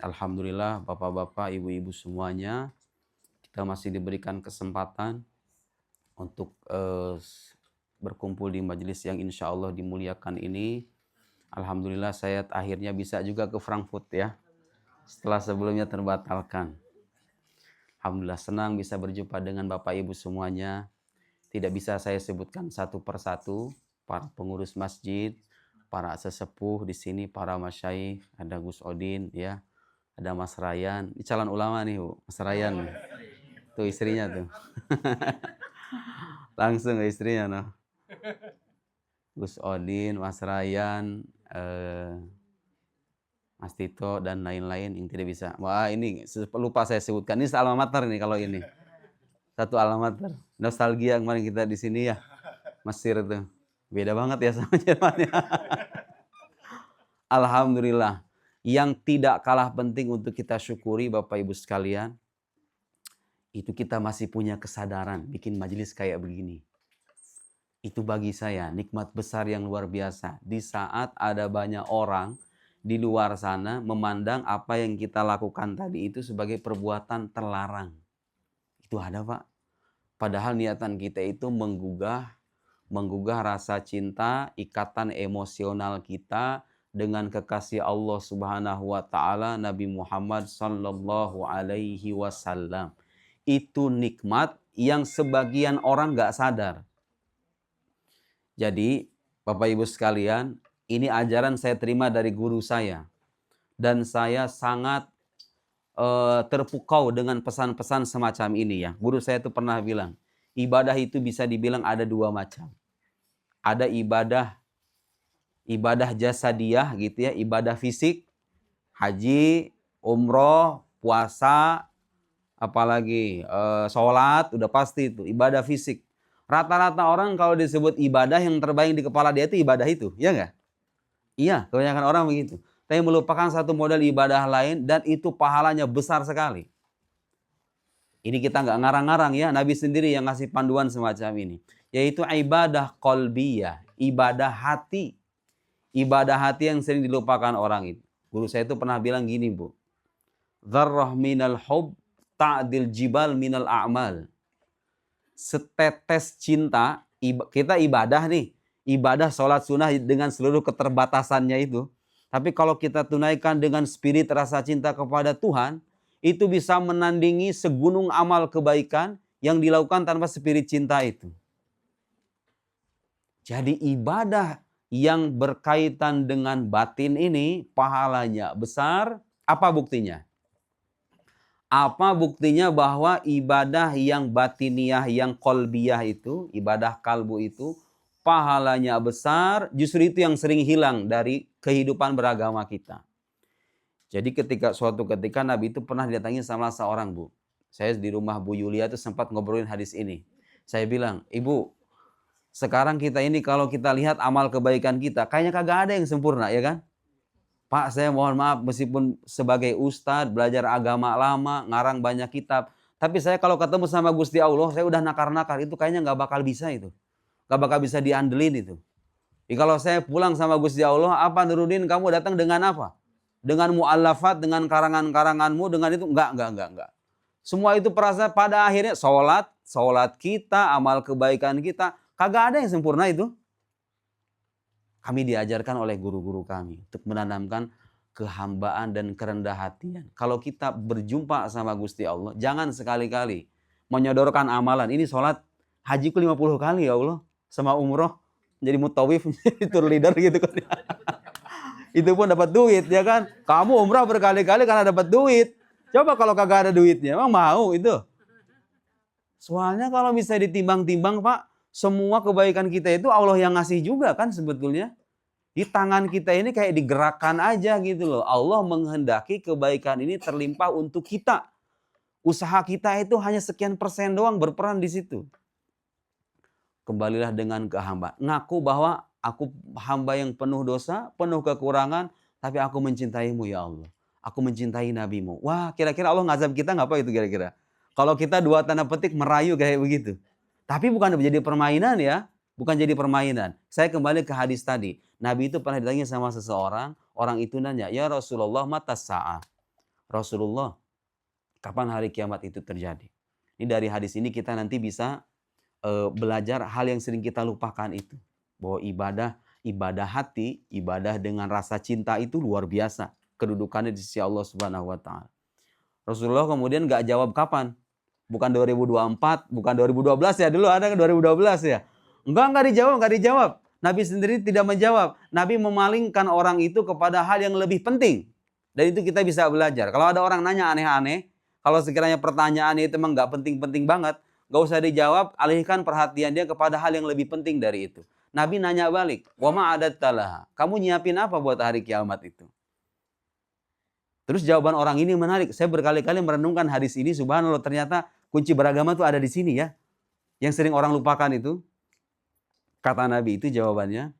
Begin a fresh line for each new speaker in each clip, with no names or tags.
Alhamdulillah bapak-bapak, ibu-ibu semuanya, kita masih diberikan kesempatan untuk berkumpul di majelis yang insya Allah dimuliakan ini. Alhamdulillah saya akhirnya bisa juga ke Frankfurt ya, setelah sebelumnya terbatalkan. Alhamdulillah senang bisa berjumpa dengan bapak ibu semuanya. Tidak bisa saya sebutkan satu persatu, para pengurus masjid, para sesepuh di sini, para masyaikh, ada Gus Odin ya. Ada Mas Rayan, ini calon ulama nih Bu, Mas Rayan nih. Tuh istrinya tuh. Langsung ke istrinya noh. Gus Odin, Mas Rayan, Mas Tito dan lain-lain yang tidak bisa. Wah ini lupa saya sebutkan. Ini alma mater nih kalau ini. Satu alma mater. Nostalgia kemarin kita di sini ya. Mesir tuh. Beda banget ya sama Jerman ya. Alhamdulillah. Yang tidak kalah penting untuk kita syukuri Bapak Ibu sekalian, itu kita masih punya kesadaran bikin majelis kayak begini. Itu bagi saya nikmat besar yang luar biasa. Di saat ada banyak orang di luar sana memandang apa yang kita lakukan tadi itu sebagai perbuatan terlarang. Itu ada Pak. Padahal niatan kita itu menggugah rasa cinta, ikatan emosional kita dengan kekasih Allah Subhanahu wa taala, Nabi Muhammad sallallahu alaihi wasallam. Itu nikmat yang sebagian orang nggak sadar. Jadi, Bapak Ibu sekalian, ini ajaran saya terima dari guru saya. Dan saya sangat terpukau dengan pesan-pesan semacam ini ya. Guru saya itu pernah bilang, ibadah itu bisa dibilang ada dua macam. Ada ibadah jasadiyah gitu ya, ibadah fisik, haji, umroh, puasa, apalagi sholat, udah pasti itu, ibadah fisik. Rata-rata orang kalau disebut ibadah yang terbayang di kepala dia itu ibadah itu, ya nggak? Iya, kebanyakan orang begitu. Tapi melupakan satu model ibadah lain dan itu pahalanya besar sekali. Ini kita nggak ngarang-ngarang ya, Nabi sendiri yang ngasih panduan semacam ini. Yaitu ibadah qalbiyah, ibadah hati. Ibadah hati yang sering dilupakan orang itu. Guru saya itu pernah bilang gini Bu. Dzarrah minal hub ta'dil jibal minal a'mal. Setetes cinta, kita ibadah nih. Ibadah sholat sunnah dengan seluruh keterbatasannya itu. Tapi kalau kita tunaikan dengan spirit rasa cinta kepada Tuhan, itu bisa menandingi segunung amal kebaikan yang dilakukan tanpa spirit cinta itu. Jadi ibadah yang berkaitan dengan batin ini pahalanya besar. Apa buktinya? Apa buktinya bahwa ibadah yang batiniyah, yang kolbiyah itu, ibadah kalbu itu, pahalanya besar, justru itu yang sering hilang dari kehidupan beragama kita. Jadi suatu ketika Nabi itu pernah didatangi sama seorang Bu. Saya di rumah Bu Yulia itu sempat ngobrolin hadis ini. Saya bilang, Ibu, sekarang kita ini kalau kita lihat amal kebaikan kita, kayaknya kagak ada yang sempurna, ya kan? Pak, saya mohon maaf meskipun sebagai ustadz, belajar agama lama, ngarang banyak kitab. Tapi saya kalau ketemu sama Gusti Allah, saya udah nakar-nakar, itu kayaknya nggak bakal bisa itu. Nggak bakal bisa diandelin itu. Jadi kalau saya pulang sama Gusti Allah, apa Nuruddin kamu datang dengan apa? Dengan mu'allafat, dengan karangan-karanganmu, dengan itu? Enggak. Semua itu perasa pada akhirnya sholat kita, amal kebaikan kita, kagak ada yang sempurna itu. Kami diajarkan oleh guru-guru kami untuk menanamkan kehambaan dan kerendah hatian. Kalau kita berjumpa sama Gusti Allah, jangan sekali-kali menyodorkan amalan. Ini sholat hajiku 50 kali ya Allah. Sama umroh jadi mutawif, jadi tour leader gitu kan. Itu pun dapat duit ya kan. Kamu umrah berkali-kali karena dapat duit. Coba kalau kagak ada duitnya, emang mau itu? Soalnya kalau bisa ditimbang-timbang Pak, semua kebaikan kita itu Allah yang ngasih juga kan sebetulnya. Di tangan kita ini kayak digerakkan aja gitu loh. Allah menghendaki kebaikan ini terlimpah untuk kita. Usaha kita itu hanya sekian persen doang berperan di situ. Kembalilah dengan kehambaan. Ngaku bahwa aku hamba yang penuh dosa, penuh kekurangan, tapi aku mencintaimu ya Allah. Aku mencintai nabimu. Wah, kira-kira Allah ngazab kita nggak apa itu kira-kira? Kalau kita dua tanda petik merayu kayak begitu. Tapi bukan jadi permainan ya. Bukan jadi permainan. Saya kembali ke hadis tadi. Nabi itu pernah ditanya sama seseorang. Orang itu nanya, ya Rasulullah mata sa'ah. Rasulullah, kapan hari kiamat itu terjadi? Ini dari hadis ini kita nanti bisa belajar hal yang sering kita lupakan itu. Bahwa ibadah hati, ibadah dengan rasa cinta itu luar biasa. Kedudukannya di sisi Allah Subhanahu wa Ta'ala. Rasulullah kemudian nggak jawab kapan. Bukan 2024, bukan 2012 ya. Dulu ada kan 2012 ya. Nggak dijawab. Nabi sendiri tidak menjawab. Nabi memalingkan orang itu kepada hal yang lebih penting. Dan itu kita bisa belajar. Kalau ada orang nanya aneh-aneh, kalau sekiranya pertanyaannya itu memang nggak penting-penting banget, nggak usah dijawab, alihkan perhatian dia kepada hal yang lebih penting dari itu. Nabi nanya balik, wa ma adattalaha. Kamu nyiapin apa buat hari kiamat itu? Terus jawaban orang ini menarik. Saya berkali-kali merenungkan hadis ini, subhanallah, ternyata kunci beragama itu ada di sini ya. Yang sering orang lupakan itu. Kata Nabi itu jawabannya,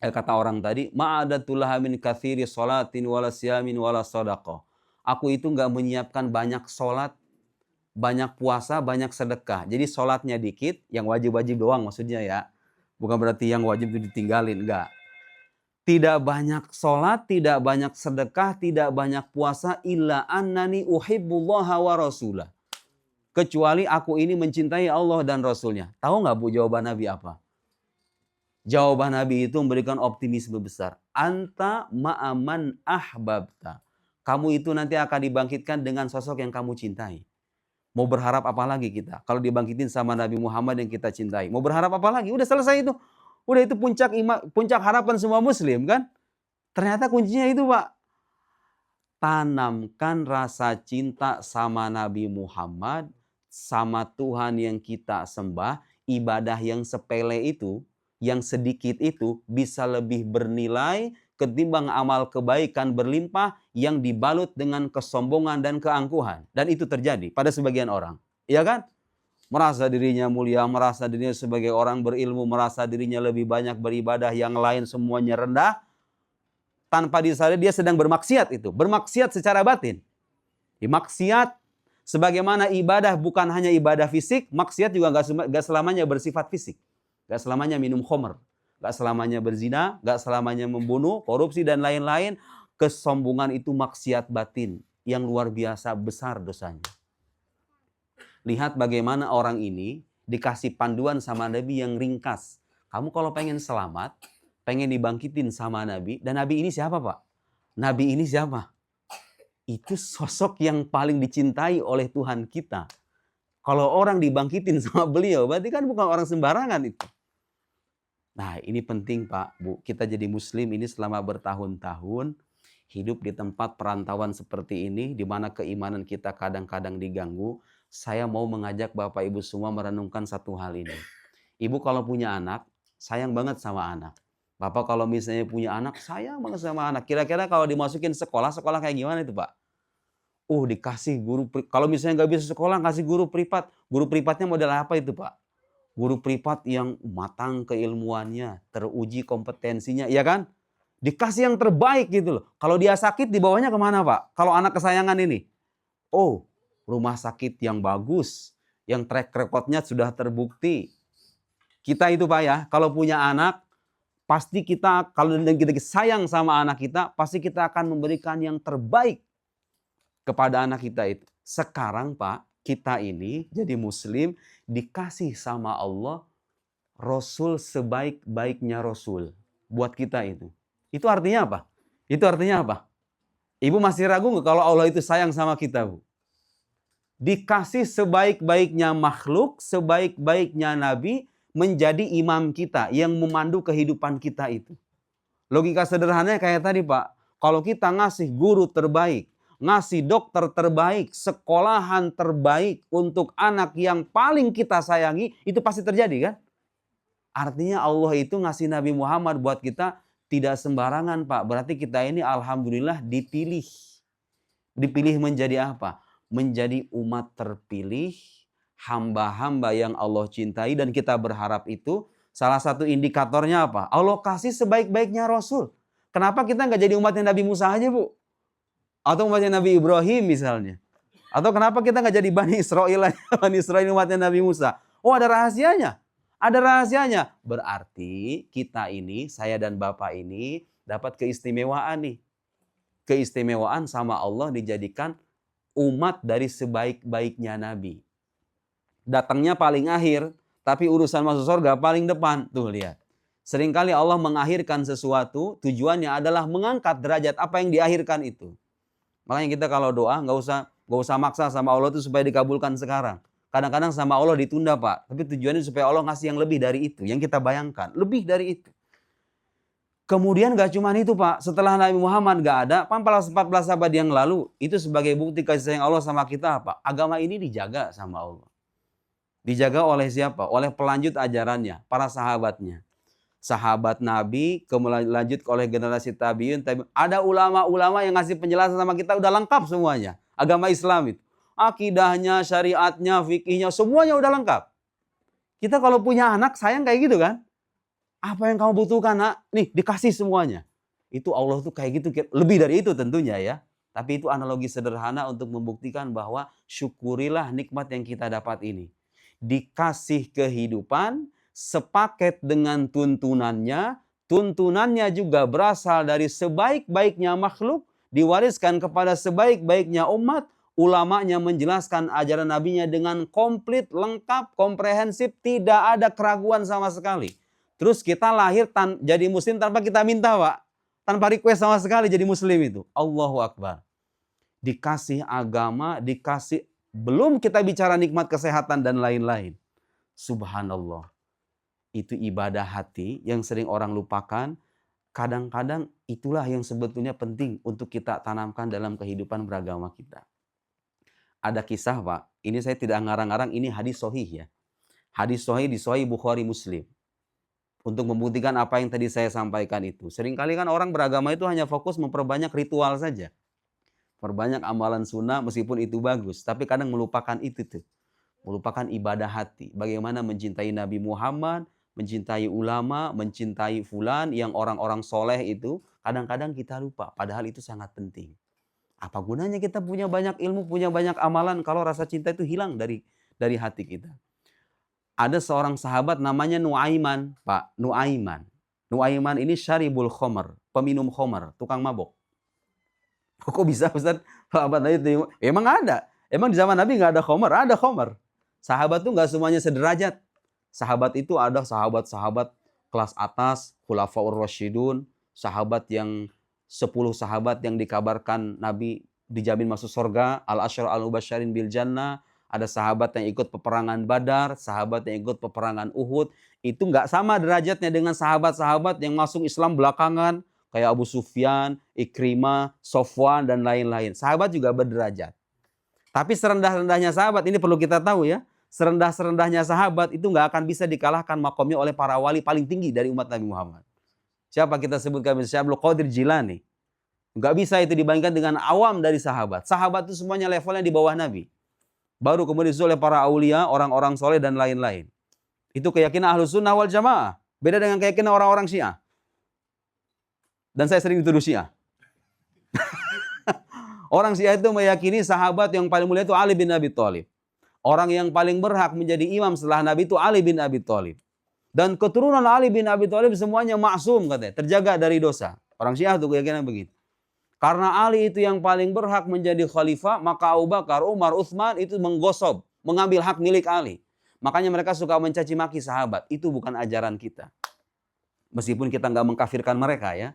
kata orang tadi, ma'adatulaha min kathiri sholatin wala siyamin wala sodaqah. Aku itu nggak menyiapkan banyak sholat, banyak puasa, banyak sedekah. Jadi sholatnya dikit, yang wajib-wajib doang maksudnya ya. Bukan berarti yang wajib itu ditinggalin, enggak. Tidak banyak sholat, tidak banyak sedekah, tidak banyak puasa, illa annani uhibbullaha wa rasulah. Kecuali aku ini mencintai Allah dan Rasulnya. Tahu nggak Bu jawaban Nabi apa? Jawaban Nabi itu memberikan optimisme besar. Anta ma'aman ahbabta. Kamu itu nanti akan dibangkitkan dengan sosok yang kamu cintai. Mau berharap apa lagi kita? Kalau dibangkitin sama Nabi Muhammad yang kita cintai. Mau berharap apa lagi? Udah selesai itu. Udah itu puncak harapan semua muslim kan? Ternyata kuncinya itu Pak. Tanamkan rasa cinta sama Nabi Muhammad, sama Tuhan yang kita sembah. Ibadah yang sepele itu, yang sedikit itu bisa lebih bernilai ketimbang amal kebaikan berlimpah yang dibalut dengan kesombongan dan keangkuhan. Dan itu terjadi pada sebagian orang. Iya kan? Merasa dirinya mulia, merasa dirinya sebagai orang berilmu, merasa dirinya lebih banyak beribadah, yang lain semuanya rendah. Tanpa disadari dia sedang bermaksiat itu. Bermaksiat secara batin. Maksiat sebagaimana ibadah bukan hanya ibadah fisik, maksiat juga gak selamanya bersifat fisik. Gak selamanya minum khamr. Gak selamanya berzina, gak selamanya membunuh, korupsi dan lain-lain. Kesombongan itu maksiat batin yang luar biasa besar dosanya. Lihat bagaimana orang ini dikasih panduan sama Nabi yang ringkas. Kamu kalau pengen selamat, pengen dibangkitin sama Nabi, dan Nabi ini siapa Pak? Nabi ini siapa? Itu sosok yang paling dicintai oleh Tuhan kita. Kalau orang dibangkitin sama beliau, berarti kan bukan orang sembarangan itu. Nah ini penting Pak, Bu. Kita jadi muslim ini selama bertahun-tahun, hidup di tempat perantauan seperti ini, di mana keimanan kita kadang-kadang diganggu. Saya mau mengajak Bapak Ibu semua merenungkan satu hal ini. Ibu kalau punya anak, sayang banget sama anak. Bapak kalau misalnya punya anak, sayang banget sama anak. Kira-kira kalau dimasukin sekolah kayak gimana itu Pak? Dikasih guru, kalau misalnya nggak bisa sekolah, kasih guru privat. Guru privatnya model apa itu Pak? Guru privat yang matang keilmuannya, teruji kompetensinya, ya kan? Dikasih yang terbaik gitu loh. Kalau dia sakit, dibawanya kemana Pak? Kalau anak kesayangan ini? Rumah sakit yang bagus, yang track recordnya sudah terbukti. Kita itu Pak ya, kalau punya anak, pasti kita, kalau kita sayang sama anak kita, pasti kita akan memberikan yang terbaik kepada anak kita itu. Sekarang Pak, kita ini jadi muslim, dikasih sama Allah, Rasul sebaik-baiknya Rasul. Buat kita itu. Itu artinya apa? Ibu masih ragu nggak kalau Allah itu sayang sama kita Bu? Dikasih sebaik-baiknya makhluk, sebaik-baiknya Nabi, menjadi imam kita yang memandu kehidupan kita itu. Logika sederhananya kayak tadi Pak, kalau kita ngasih guru terbaik, ngasih dokter terbaik, sekolahan terbaik untuk anak yang paling kita sayangi, itu pasti terjadi kan? Artinya Allah itu ngasih Nabi Muhammad buat kita tidak sembarangan Pak. Berarti kita ini alhamdulillah dipilih. Dipilih menjadi apa? Menjadi umat terpilih, hamba-hamba yang Allah cintai, dan kita berharap itu salah satu indikatornya apa? Allah kasih sebaik-baiknya Rasul. Kenapa kita nggak jadi umatnya Nabi Musa aja Bu? Atau umatnya Nabi Ibrahim misalnya? Atau kenapa kita nggak jadi Bani Israel aja? Bani Israel umatnya Nabi Musa. Ada rahasianya. Ada rahasianya. Berarti kita ini, saya dan Bapak ini dapat keistimewaan nih. keistimewaan sama Allah dijadikan umat dari sebaik-baiknya Nabi. Datangnya paling akhir, tapi urusan masuk surga paling depan. Tuh lihat. Seringkali Allah mengakhirkan sesuatu, tujuannya adalah mengangkat derajat apa yang diakhirkan itu. Makanya kita kalau doa nggak usah maksa sama Allah itu supaya dikabulkan sekarang. Kadang-kadang sama Allah ditunda, Pak. Tapi tujuannya supaya Allah ngasih yang lebih dari itu. Yang kita bayangkan. Lebih dari itu. Kemudian gak cuma itu, Pak. Setelah Nabi Muhammad gak ada, 14 abad yang lalu. Itu sebagai bukti kasih sayang Allah sama kita apa? Agama ini dijaga sama Allah. Dijaga oleh siapa? Oleh pelanjut ajarannya. Para sahabatnya. Sahabat Nabi, kemudian lanjut oleh generasi tabi'in. Ada ulama-ulama yang ngasih penjelasan sama kita. Udah lengkap semuanya. Agama Islam itu. Akidahnya, syariatnya, fikihnya, semuanya udah lengkap. Kita kalau punya anak, sayang kayak gitu kan. Apa yang kamu butuhkan, nak? Nih, dikasih semuanya. Itu Allah tuh kayak gitu. Lebih dari itu tentunya ya. Tapi itu analogi sederhana untuk membuktikan bahwa syukurilah nikmat yang kita dapat ini. Dikasih kehidupan, sepaket dengan tuntunannya. Tuntunannya juga berasal dari sebaik-baiknya makhluk. Diwariskan kepada sebaik-baiknya umat. Ulamanya menjelaskan ajaran nabinya dengan komplit, lengkap, komprehensif, tidak ada keraguan sama sekali. Terus kita lahir jadi muslim tanpa kita minta, Pak. Tanpa request sama sekali jadi muslim itu. Allahu Akbar. Dikasih agama, dikasih, belum kita bicara nikmat kesehatan dan lain-lain. Subhanallah. Itu ibadah hati yang sering orang lupakan. Kadang-kadang itulah yang sebetulnya penting untuk kita tanamkan dalam kehidupan beragama kita. Ada kisah, Pak. Ini saya tidak ngarang-ngarang, ini hadis sahih ya. Hadis sahih di Sahih Bukhari Muslim. Untuk membuktikan apa yang tadi saya sampaikan itu. Seringkali kan orang beragama itu hanya fokus memperbanyak ritual saja. Perbanyak amalan sunnah meskipun itu bagus. Tapi kadang melupakan itu tuh. Melupakan ibadah hati. Bagaimana mencintai Nabi Muhammad, mencintai ulama, mencintai fulan yang orang-orang soleh itu. Kadang-kadang kita lupa. Padahal itu sangat penting. Apa gunanya kita punya banyak ilmu, punya banyak amalan kalau rasa cinta itu hilang dari hati kita. Ada seorang sahabat namanya Nuaiman, Pak. Nuaiman. Nuaiman ini syaribul khomer, peminum khomer, tukang mabok. Kok bisa, Ustaz? Sahabat itu emang ada. Emang di zaman Nabi nggak ada khomer? Ada khomer. Sahabat tuh nggak semuanya sederajat. Sahabat itu ada sahabat-sahabat kelas atas, khulafaur rasyidun, sahabat yang 10 sahabat yang dikabarkan Nabi dijamin masuk surga, al-asyar al-mubasyarin bil jannah. Ada sahabat yang ikut peperangan Badar, sahabat yang ikut peperangan Uhud. Itu nggak sama derajatnya dengan sahabat-sahabat yang masuk Islam belakangan. Kayak Abu Sufyan, Ikrimah, Sofwan, dan lain-lain. Sahabat juga berderajat. Tapi serendah-rendahnya sahabat, ini perlu kita tahu ya. Serendah-serendahnya sahabat itu nggak akan bisa dikalahkan makomnya oleh para wali paling tinggi dari umat Nabi Muhammad. Siapa kita sebutkan? Syekh Abdul Qadir Jilani. Nggak bisa itu dibandingkan dengan awam dari sahabat. Sahabat itu semuanya levelnya di bawah Nabi. Baru kemudian disusul oleh para aulia, orang-orang soleh dan lain-lain. Itu keyakinan Ahlus Sunnah wal Jamaah. Beda dengan keyakinan orang-orang Syiah. Dan saya sering dituduh Syiah. Orang Syiah itu meyakini sahabat yang paling mulia itu Ali bin Abi Thalib. Orang yang paling berhak menjadi imam setelah Nabi itu Ali bin Abi Thalib. Dan keturunan Ali bin Abi Thalib semuanya maksum katanya, terjaga dari dosa. Orang Syiah itu keyakinan begitu. Karena Ali itu yang paling berhak menjadi khalifah, maka Abu Bakar, Umar, Utsman itu menggosob, mengambil hak milik Ali. Makanya mereka suka mencaci maki sahabat. Itu bukan ajaran kita. Meskipun kita nggak mengkafirkan mereka ya.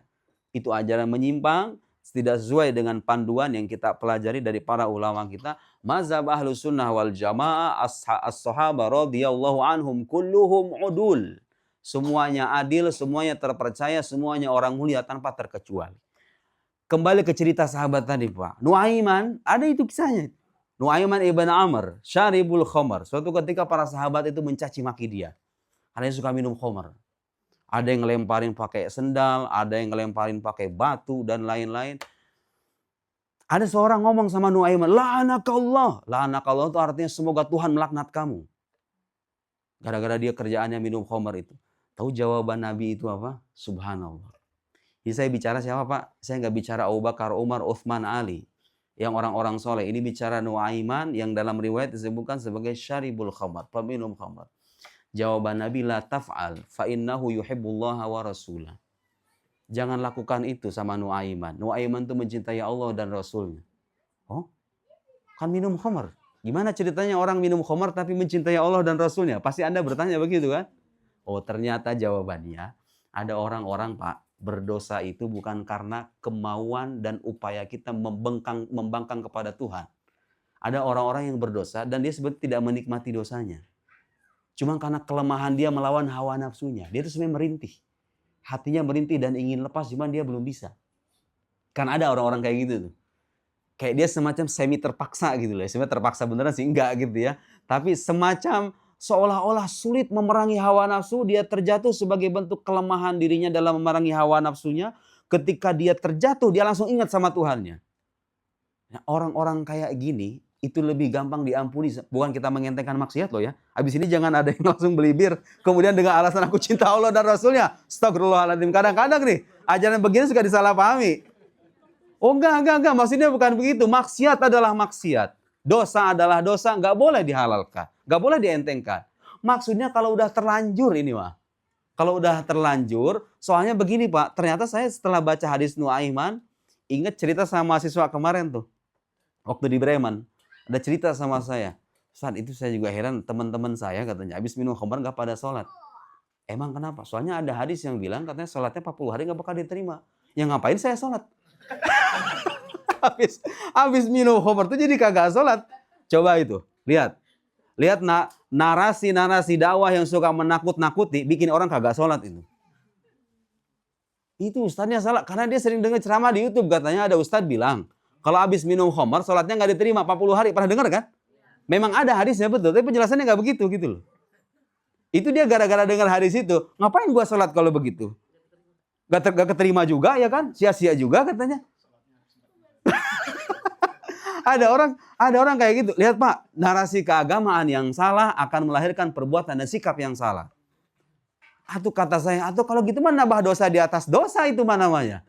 Itu ajaran menyimpang, tidak sesuai dengan panduan yang kita pelajari dari para ulama kita. Mazhab Ahlus Sunnah wal Jamaah, as-sahaba radhiyallahu anhum kulluhum udul. Semuanya adil, semuanya terpercaya, semuanya orang mulia tanpa terkecuali. Kembali ke cerita sahabat tadi, Pak. Nuaiman, ada itu kisahnya. Nuaiman ibn Amr, syaribul khamar. Suatu ketika para sahabat itu mencaci maki dia. Karena dia suka minum khamar. Ada yang ngelemparin pakai sendal, ada yang ngelemparin pakai batu, dan lain-lain. Ada seorang ngomong sama Nuaiman, la'anakallah. La'anakallah itu artinya semoga Tuhan melaknat kamu. Gara-gara dia kerjaannya minum khamar itu. Tahu jawaban Nabi itu apa? Subhanallah. Ini saya bicara siapa, Pak? Saya nggak bicara Abu Bakar, Umar, Uthman, Ali. Yang orang-orang soleh. Ini bicara Nuaiman yang dalam riwayat disebutkan sebagai syaribul khamar, peminum khamar. Jawaban Nabi, la taf'al fa innahu yuhibbullaha wa rasulah. Jangan lakukan itu sama Nuaiman. Nuaiman itu mencintai Allah dan Rasulnya. Oh, kan minum khamar. Gimana ceritanya orang minum khamar tapi mencintai Allah dan Rasulnya? Pasti Anda bertanya begitu kan? Oh, ternyata jawabannya ada orang-orang, Pak, berdosa itu bukan karena kemauan dan upaya kita membangkang kepada Tuhan. Ada orang-orang yang berdosa dan dia sebenarnya tidak menikmati dosanya. Cuma karena kelemahan dia melawan hawa nafsunya. Dia itu sebenarnya merintih. Hatinya merintih dan ingin lepas, cuma dia belum bisa. Kan ada orang-orang kayak gitu tuh. Kayak dia semacam semi terpaksa gitu loh. Sebenarnya terpaksa beneran sih enggak gitu ya. Tapi semacam seolah-olah sulit memerangi hawa nafsu. Dia terjatuh sebagai bentuk kelemahan dirinya dalam memerangi hawa nafsunya. Ketika dia terjatuh, dia langsung ingat sama Tuhannya. Nah, orang-orang kayak gini, itu lebih gampang diampuni. Bukan kita mengentengkan maksiat loh ya. Habis ini jangan ada yang langsung beli bir. Kemudian dengan alasan aku cinta Allah dan Rasulnya. Astagfirullahaladzim. Kadang-kadang nih, ajaran begini suka disalahpahami. Oh enggak. Maksudnya bukan begitu. Maksiat adalah maksiat. Dosa adalah dosa. Enggak boleh dihalalkan. Enggak boleh dientengkan. Maksudnya kalau udah terlanjur ini mah. Kalau udah terlanjur. Soalnya begini Pak. Ternyata saya setelah baca hadis Nuaiman. Ingat cerita sama mahasiswa kemarin tuh. Waktu di Bremen. Ada cerita sama saya. Saat itu saya juga heran, teman-teman saya katanya habis minum khamar nggak pada sholat. Emang kenapa? Soalnya ada hadis yang bilang katanya sholatnya 40 hari nggak bakal diterima. Ya ngapain saya sholat? habis minum khamar tuh jadi kagak sholat. Coba itu, lihat narasi dakwah yang suka menakut-nakuti, bikin orang kagak sholat itu. Itu ustadznya salah, karena dia sering dengar ceramah di YouTube katanya ada ustadz bilang. Kalau habis minum khamar, sholatnya nggak diterima 40 hari. Pernah dengar kan? Memang ada hadisnya betul, tapi penjelasannya nggak begitu gitu loh. Itu dia gara-gara dengar hadis itu. Ngapain gua sholat kalau begitu? Gak keterima juga ya kan? Sia-sia juga katanya. ada orang kayak gitu. Lihat Pak, narasi keagamaan yang salah akan melahirkan perbuatan dan sikap yang salah. Atau kata saya, atau kalau gitu mah nambah dosa di atas dosa itu mana namanya?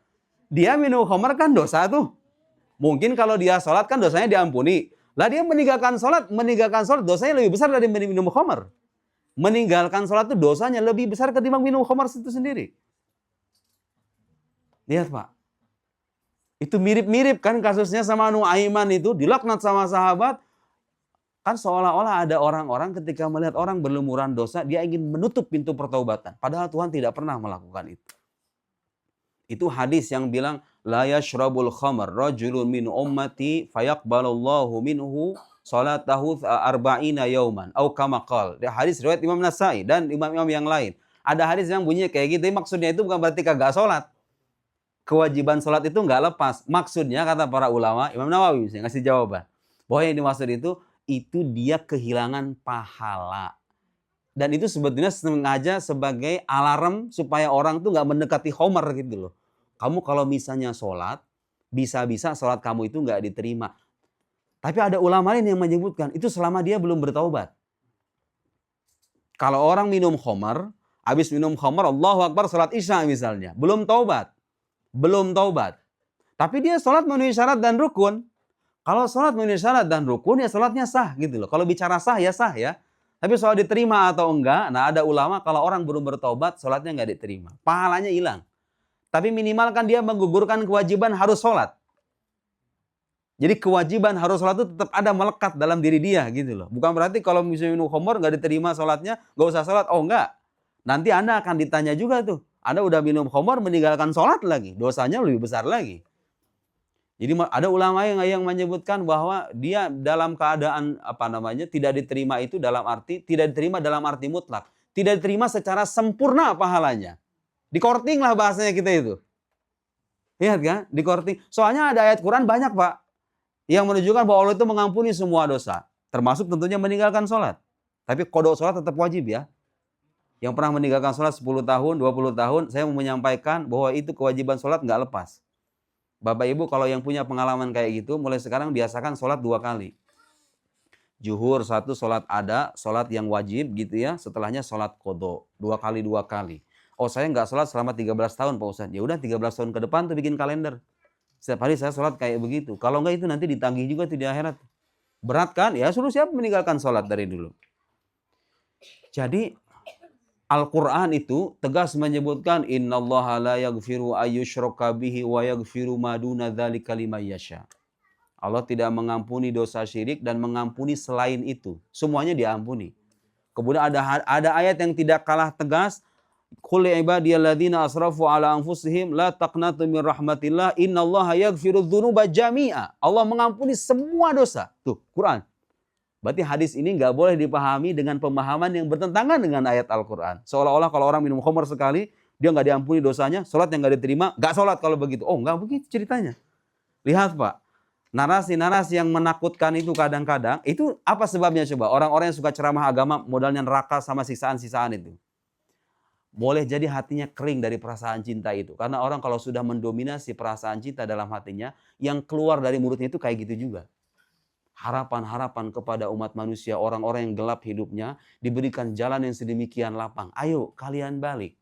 Dia minum khamar kan dosa tuh. Mungkin kalau dia sholat kan dosanya diampuni. Lah dia meninggalkan sholat dosanya lebih besar dari minum khamar. Meninggalkan sholat itu dosanya lebih besar ketimbang minum khamar itu sendiri. Lihat Pak. Itu mirip-mirip kan kasusnya sama Nuaiman itu. Dilaknat sama sahabat. Kan seolah-olah ada orang-orang ketika melihat orang berlumuran dosa. Dia ingin menutup pintu pertaubatan. Padahal Tuhan tidak pernah melakukan itu. Itu hadis yang bilang la yashrabul khamar rajulun min ummati fayaqbalallahu minhu salatahu arba'ina yauman au kama qala. Hadis riwayat Imam Nasai dan imam-imam yang lain. Ada hadis yang bunyinya kayak gitu. Maksudnya itu bukan berarti kagak salat. Kewajiban salat itu enggak lepas. Maksudnya kata para ulama, Imam Nawawi misalnya ngasih jawaban. Bahwa yang dimaksud itu dia kehilangan pahala. Dan itu sebetulnya sengaja sebagai alarm supaya orang tuh nggak mendekati khamar gitu loh. Kamu kalau misalnya sholat, bisa-bisa sholat kamu itu nggak diterima. Tapi ada ulama lain yang menyebutkan, itu selama dia belum bertaubat. Kalau orang minum khamar, habis minum khamar, Allahu Akbar, sholat isya misalnya. Belum taubat. Tapi dia sholat memenuhi syarat dan rukun. Kalau sholat memenuhi syarat dan rukun, ya sholatnya sah gitu loh. Kalau bicara sah ya sah ya. Tapi soal diterima atau enggak, nah ada ulama kalau orang belum bertaubat, sholatnya enggak diterima. Pahalanya hilang. Tapi minimal kan dia menggugurkan kewajiban harus sholat. Jadi kewajiban harus sholat itu tetap ada melekat dalam diri dia gitu loh. Bukan berarti kalau misalnya minum khamar enggak diterima sholatnya, enggak usah sholat. Oh enggak. Nanti Anda akan ditanya juga tuh. Anda udah minum khamar meninggalkan sholat lagi. Dosanya lebih besar lagi. Jadi ada ulama yang menyebutkan bahwa dia dalam keadaan tidak diterima itu dalam arti tidak diterima dalam arti mutlak, tidak diterima secara sempurna pahalanya. Dikorting lah bahasanya kita itu. Lihat kan? Dikorting. Soalnya ada ayat Quran banyak Pak yang menunjukkan bahwa Allah itu mengampuni semua dosa, termasuk tentunya meninggalkan sholat. Tapi kodok sholat tetap wajib ya. Yang pernah meninggalkan sholat 10 tahun, 20 tahun, saya mau menyampaikan bahwa itu kewajiban sholat nggak lepas. Bapak Ibu kalau yang punya pengalaman kayak gitu, mulai sekarang biasakan sholat 2 kali. Zuhur 1 sholat ada, sholat yang wajib gitu ya. Setelahnya sholat qadha, 2 kali. Oh saya nggak sholat selama 13 tahun Pak Ustadz. Ya udah 13 tahun ke depan tuh bikin kalender. Setiap hari saya sholat kayak begitu. Kalau nggak itu nanti ditagih juga tuh di akhirat. Berat kan? Ya suruh siapa meninggalkan sholat dari dulu. Jadi Al-Quran itu tegas menyebutkan innallaha la yaghfiru ayyushraka bihi wa yaghfiru ma duna dzalika liman yasha. Allah tidak mengampuni dosa syirik dan mengampuni selain itu. Semuanya diampuni. Kemudian ada ayat yang tidak kalah tegas, qul ibadiyalladzina asrafu ala anfusihim la taqnatu min rahmatillah innallaha yaghfiru dzunuba jami'a. Allah mengampuni semua dosa. Tuh, Quran. Berarti hadis ini nggak boleh dipahami dengan pemahaman yang bertentangan dengan ayat Al-Quran. Seolah-olah kalau orang minum khamar sekali, dia nggak diampuni dosanya, sholat yang nggak diterima, nggak sholat kalau begitu. Oh, nggak begitu ceritanya. Lihat Pak, narasi-narasi yang menakutkan itu kadang-kadang, itu apa sebabnya coba? Orang-orang yang suka ceramah agama, modalnya neraka sama sisaan-sisaan itu. Boleh jadi hatinya kering dari perasaan cinta itu. Karena orang kalau sudah mendominasi perasaan cinta dalam hatinya, yang keluar dari mulutnya itu kayak gitu juga. Harapan-harapan kepada umat manusia, orang-orang yang gelap hidupnya, diberikan jalan yang sedemikian lapang. Ayo kalian balik.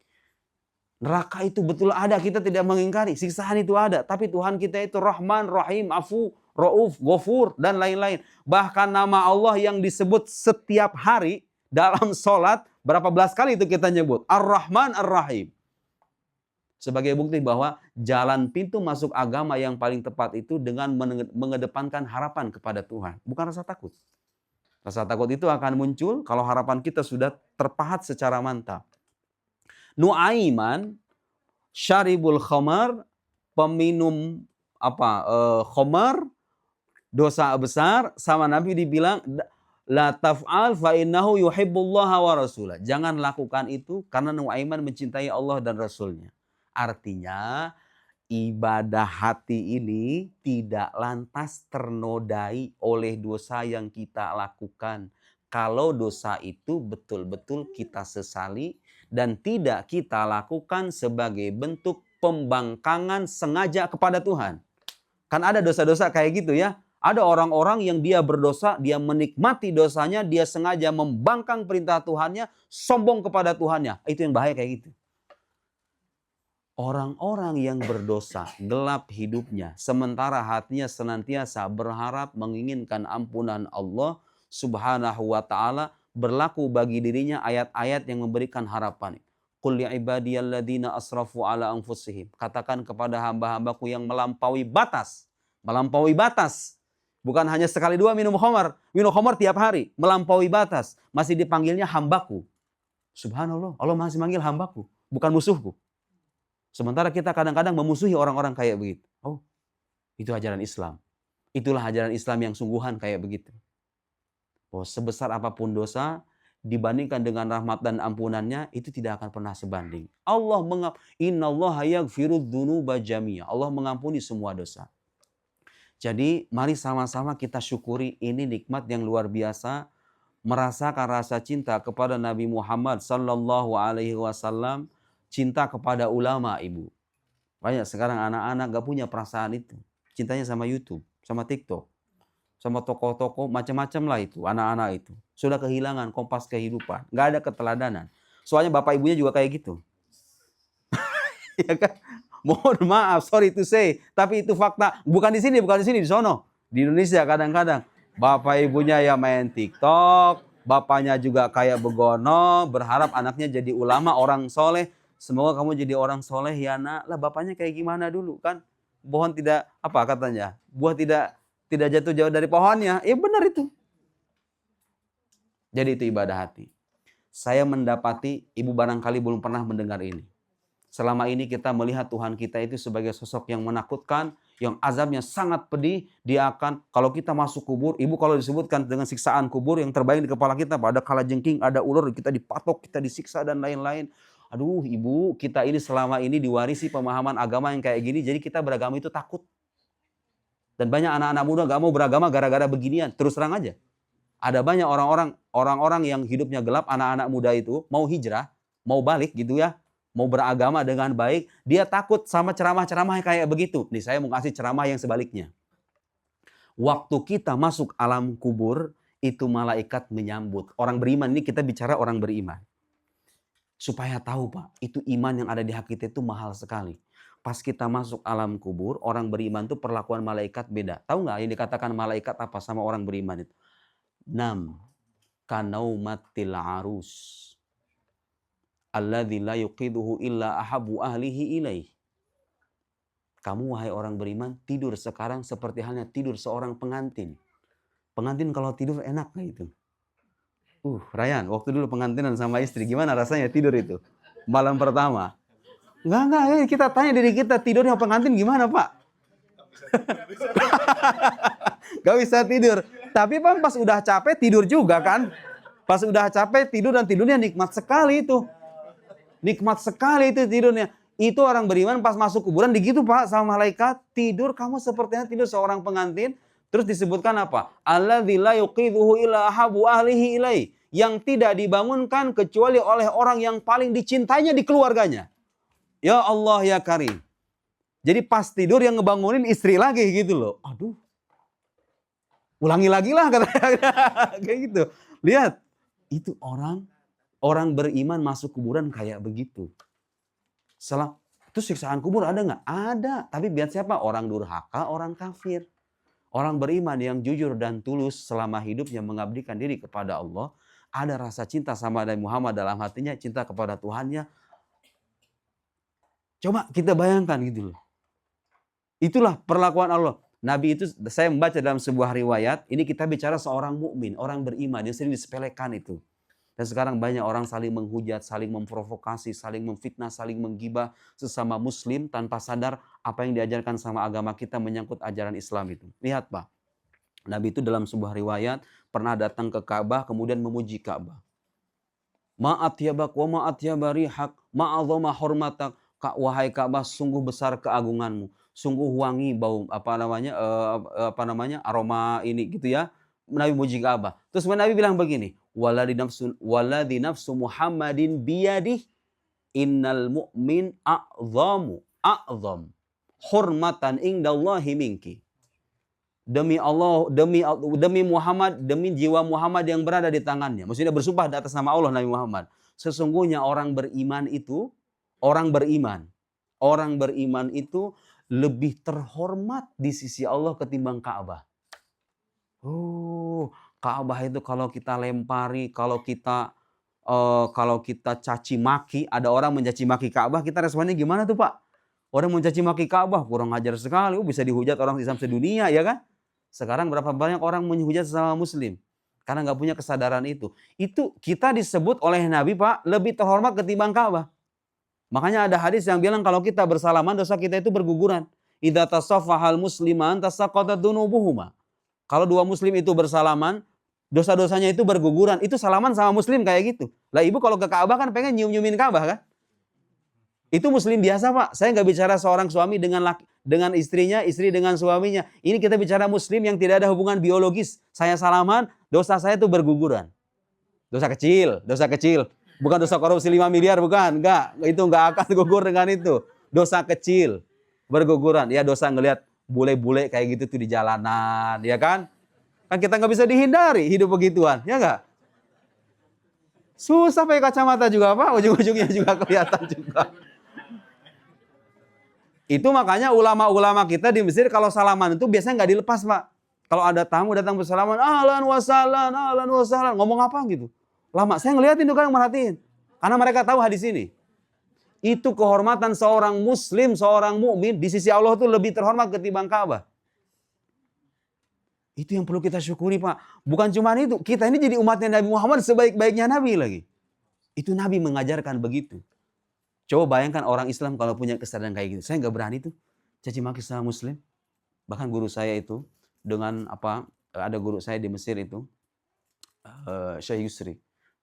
Neraka itu betul ada, kita tidak mengingkari. Siksaan itu ada, tapi Tuhan kita itu Rahman, Rahim, Afu, Ra'uf, Ghafur, dan lain-lain. Bahkan nama Allah yang disebut setiap hari dalam sholat, berapa belas kali itu kita nyebut? Ar-Rahman, Ar-Rahim. Sebagai bukti bahwa jalan pintu masuk agama yang paling tepat itu dengan mengedepankan harapan kepada Tuhan. Bukan rasa takut. Rasa takut itu akan muncul kalau harapan kita sudah terpahat secara mantap. Nu'aiman, syaribul khamar, peminum khamar, dosa besar, sama Nabi dibilang, la taf'al fa innahu yuhibbullaha wa rasulah. Jangan lakukan itu karena Nu'aiman mencintai Allah dan Rasulnya. Artinya ibadah hati ini tidak lantas ternodai oleh dosa yang kita lakukan. Kalau dosa itu betul-betul kita sesali dan tidak kita lakukan sebagai bentuk pembangkangan sengaja kepada Tuhan. Kan ada dosa-dosa kayak gitu ya. Ada orang-orang yang dia berdosa, dia menikmati dosanya, dia sengaja membangkang perintah Tuhannya, sombong kepada Tuhannya. Itu yang bahaya kayak gitu. Orang-orang yang berdosa, gelap hidupnya, sementara hatinya senantiasa berharap menginginkan ampunan Allah Subhanahu wa ta'ala, berlaku bagi dirinya ayat-ayat yang memberikan harapan. Qul li'ibadiyalladzina asrafu ala anfusihim. Katakan kepada hamba-hambaku yang melampaui batas. Melampaui batas. Bukan hanya sekali dua minum khamar. Minum khamar tiap hari. Melampaui batas. Masih dipanggilnya hambaku. Subhanallah. Allah masih manggil hambaku. Bukan musuhku. Sementara kita kadang-kadang memusuhi orang-orang kayak begitu. Oh, itu ajaran Islam. Itulah ajaran Islam yang sungguhan kayak begitu. Oh, sebesar apapun dosa, dibandingkan dengan rahmat dan ampunannya, itu tidak akan pernah sebanding. Innallaha yaghfiru dzunuba jami'a. Allah mengampuni semua dosa. Jadi, mari sama-sama kita syukuri ini nikmat yang luar biasa, merasakan rasa cinta kepada Nabi Muhammad sallallahu alaihi wasallam, cinta kepada ulama, Ibu. Banyak sekarang anak-anak gak punya perasaan itu. Cintanya sama YouTube, sama TikTok, sama tokoh-tokoh, macam-macam lah itu, anak-anak itu. Sudah kehilangan kompas kehidupan. Gak ada keteladanan. Soalnya bapak ibunya juga kayak gitu. Ya kan? Mohon maaf, sorry to say. Tapi itu fakta. Bukan di sini, di sono. Di Indonesia kadang-kadang. Bapak ibunya ya main TikTok. Bapaknya juga kayak begono. Berharap anaknya jadi ulama, orang soleh. Semoga kamu jadi orang soleh ya nak. Lah bapaknya kayak gimana dulu kan? Pohon tidak, apa katanya? Buah tidak jatuh jauh dari pohonnya. Ya benar itu. Jadi itu ibadah hati. Saya mendapati, ibu barangkali belum pernah mendengar ini. Selama ini kita melihat Tuhan kita itu sebagai sosok yang menakutkan, yang azabnya sangat pedih. Dia akan, kalau kita masuk kubur, ibu kalau disebutkan dengan siksaan kubur yang terbayang di kepala kita, ada kalajengking, ada ular, kita dipatok, kita disiksa dan lain-lain. Aduh ibu, kita ini selama ini diwarisi pemahaman agama yang kayak gini, jadi kita beragama itu takut. Dan banyak anak-anak muda gak mau beragama gara-gara beginian, terus terang aja. Ada banyak orang-orang yang hidupnya gelap, anak-anak muda itu mau hijrah, mau balik gitu ya, mau beragama dengan baik, dia takut sama ceramah-ceramah kayak begitu. Nih saya mau kasih ceramah yang sebaliknya. Waktu kita masuk alam kubur, itu malaikat menyambut. Orang beriman, ini kita bicara orang beriman. Supaya tahu Pak, itu iman yang ada di hati kita itu mahal sekali. Pas kita masuk alam kubur, orang beriman itu perlakuan malaikat beda. Tahu nggak yang dikatakan malaikat apa sama orang beriman itu? Nam, kanaumatil arus. alladzi la yuqiduhu illa ahabbu ahlihi ilaih. Kamu wahai orang beriman, tidur sekarang seperti halnya tidur seorang pengantin. Pengantin kalau tidur enak nggak itu? Ryan, waktu dulu pengantinan sama istri, gimana rasanya tidur itu? Malam pertama. Enggak, kita tanya diri kita, tidurnya pengantin gimana, Pak? Gak bisa tidur. Tapi Pak, pas udah capek tidur juga kan? Pas udah capek tidur, dan tidurnya nikmat sekali itu. Nikmat sekali itu tidurnya. Itu orang beriman pas masuk kuburan begitu Pak sama malaikat, tidur kamu sepertinya tidur seorang pengantin. Terus disebutkan apa? Alladzi la yuqidhuhu illa ahabbu ahlihi ilai. Yang tidak dibangunkan kecuali oleh orang yang paling dicintainya di keluarganya. Ya Allah ya Karim. Jadi pas tidur yang ngebangunin istri lagi gitu loh. Aduh. Ulangi lagi lah katanya. Kayak gitu. Lihat. Itu orang beriman masuk kuburan kayak begitu. Itu siksaan kubur ada nggak? Ada. Tapi biar siapa? Orang durhaka, orang kafir. Orang beriman yang jujur dan tulus selama hidupnya mengabdikan diri kepada Allah. Ada rasa cinta sama Nabi Muhammad dalam hatinya, cinta kepada Tuhannya. Coba kita bayangkan gitu loh. Itulah perlakuan Allah. Nabi itu, saya membaca dalam sebuah riwayat, ini kita bicara seorang mukmin, orang beriman yang sering disepelekan itu. Dan sekarang banyak orang saling menghujat, saling memprovokasi, saling memfitnah, saling menggibah sesama muslim tanpa sadar apa yang diajarkan sama agama kita menyangkut ajaran Islam itu. Lihat Pak, Nabi itu dalam sebuah riwayat pernah datang ke Ka'bah kemudian memuji Ka'bah. Ma'atyabak wa ma'atyaba rihak, ma'azama hormatak, wahai Ka'bah sungguh besar keagunganmu, sungguh wangi bau aroma ini gitu ya. Nabi memuji Ka'bah. Terus Nabi bilang begini, waladhi nafsu Muhammadin biyadih innal mu'min a'zam hurmatan indallahi minki. Demi Allah, demi Muhammad, demi jiwa Muhammad yang berada di tangannya. Maksudnya bersumpah di atas nama Allah Nabi Muhammad. Sesungguhnya orang beriman itu lebih terhormat di sisi Allah ketimbang Ka'bah. Ka'bah itu kalau kita lempari, kalau kita caci maki, ada orang mencaci maki Ka'bah, kita responnya gimana tuh Pak? Orang mencaci maki Ka'bah kurang ajar sekali, bisa dihujat orang Islam sedunia ya kan? Sekarang berapa banyak orang menghujat sama muslim karena nggak punya kesadaran itu. Itu kita disebut oleh Nabi Pak lebih terhormat ketimbang Ka'bah. Makanya ada hadis yang bilang kalau kita bersalaman dosa kita itu berguguran. Idza tasaffahal musliman tasaqqatat dunubuhuma. Kalau dua muslim itu bersalaman, dosa-dosanya itu berguguran. Itu salaman sama muslim kayak gitu. Lah ibu kalau ke Ka'bah kan pengen nyium-nyiumin Ka'bah kan? Itu muslim biasa Pak. Saya nggak bicara seorang suami dengan istrinya, istri dengan suaminya. Ini kita bicara muslim yang tidak ada hubungan biologis. Saya salaman, dosa saya itu berguguran. Dosa kecil. Bukan dosa korupsi 5 miliar, bukan. Enggak, itu enggak akan gugur dengan itu. Dosa kecil, berguguran. Ya dosa ngelihat bule-bule kayak gitu tuh di jalanan, ya kan? Kan kita nggak bisa dihindari hidup begituan, ya nggak? Susah pakai kacamata juga Pak, ujung-ujungnya juga kelihatan juga. Itu makanya ulama-ulama kita di Mesir kalau salaman itu biasanya nggak dilepas Pak. Kalau ada tamu datang bersalaman, ahlan wassalam, ngomong apa gitu. Lama, saya ngeliatin tuh kan merhatiin. Karena mereka tahu hadis ini. Itu kehormatan seorang muslim, seorang mukmin di sisi Allah itu lebih terhormat ketimbang Ka'bah. Itu yang perlu kita syukuri Pak. Bukan cuma itu, kita ini jadi umatnya Nabi Muhammad sebaik-baiknya Nabi lagi. Itu Nabi mengajarkan begitu. Coba bayangkan orang Islam kalau punya kesadaran kayak gitu. Saya nggak berani tuh caci maki sama muslim. Bahkan guru saya itu ada guru saya di Mesir itu, Syekh Yusri.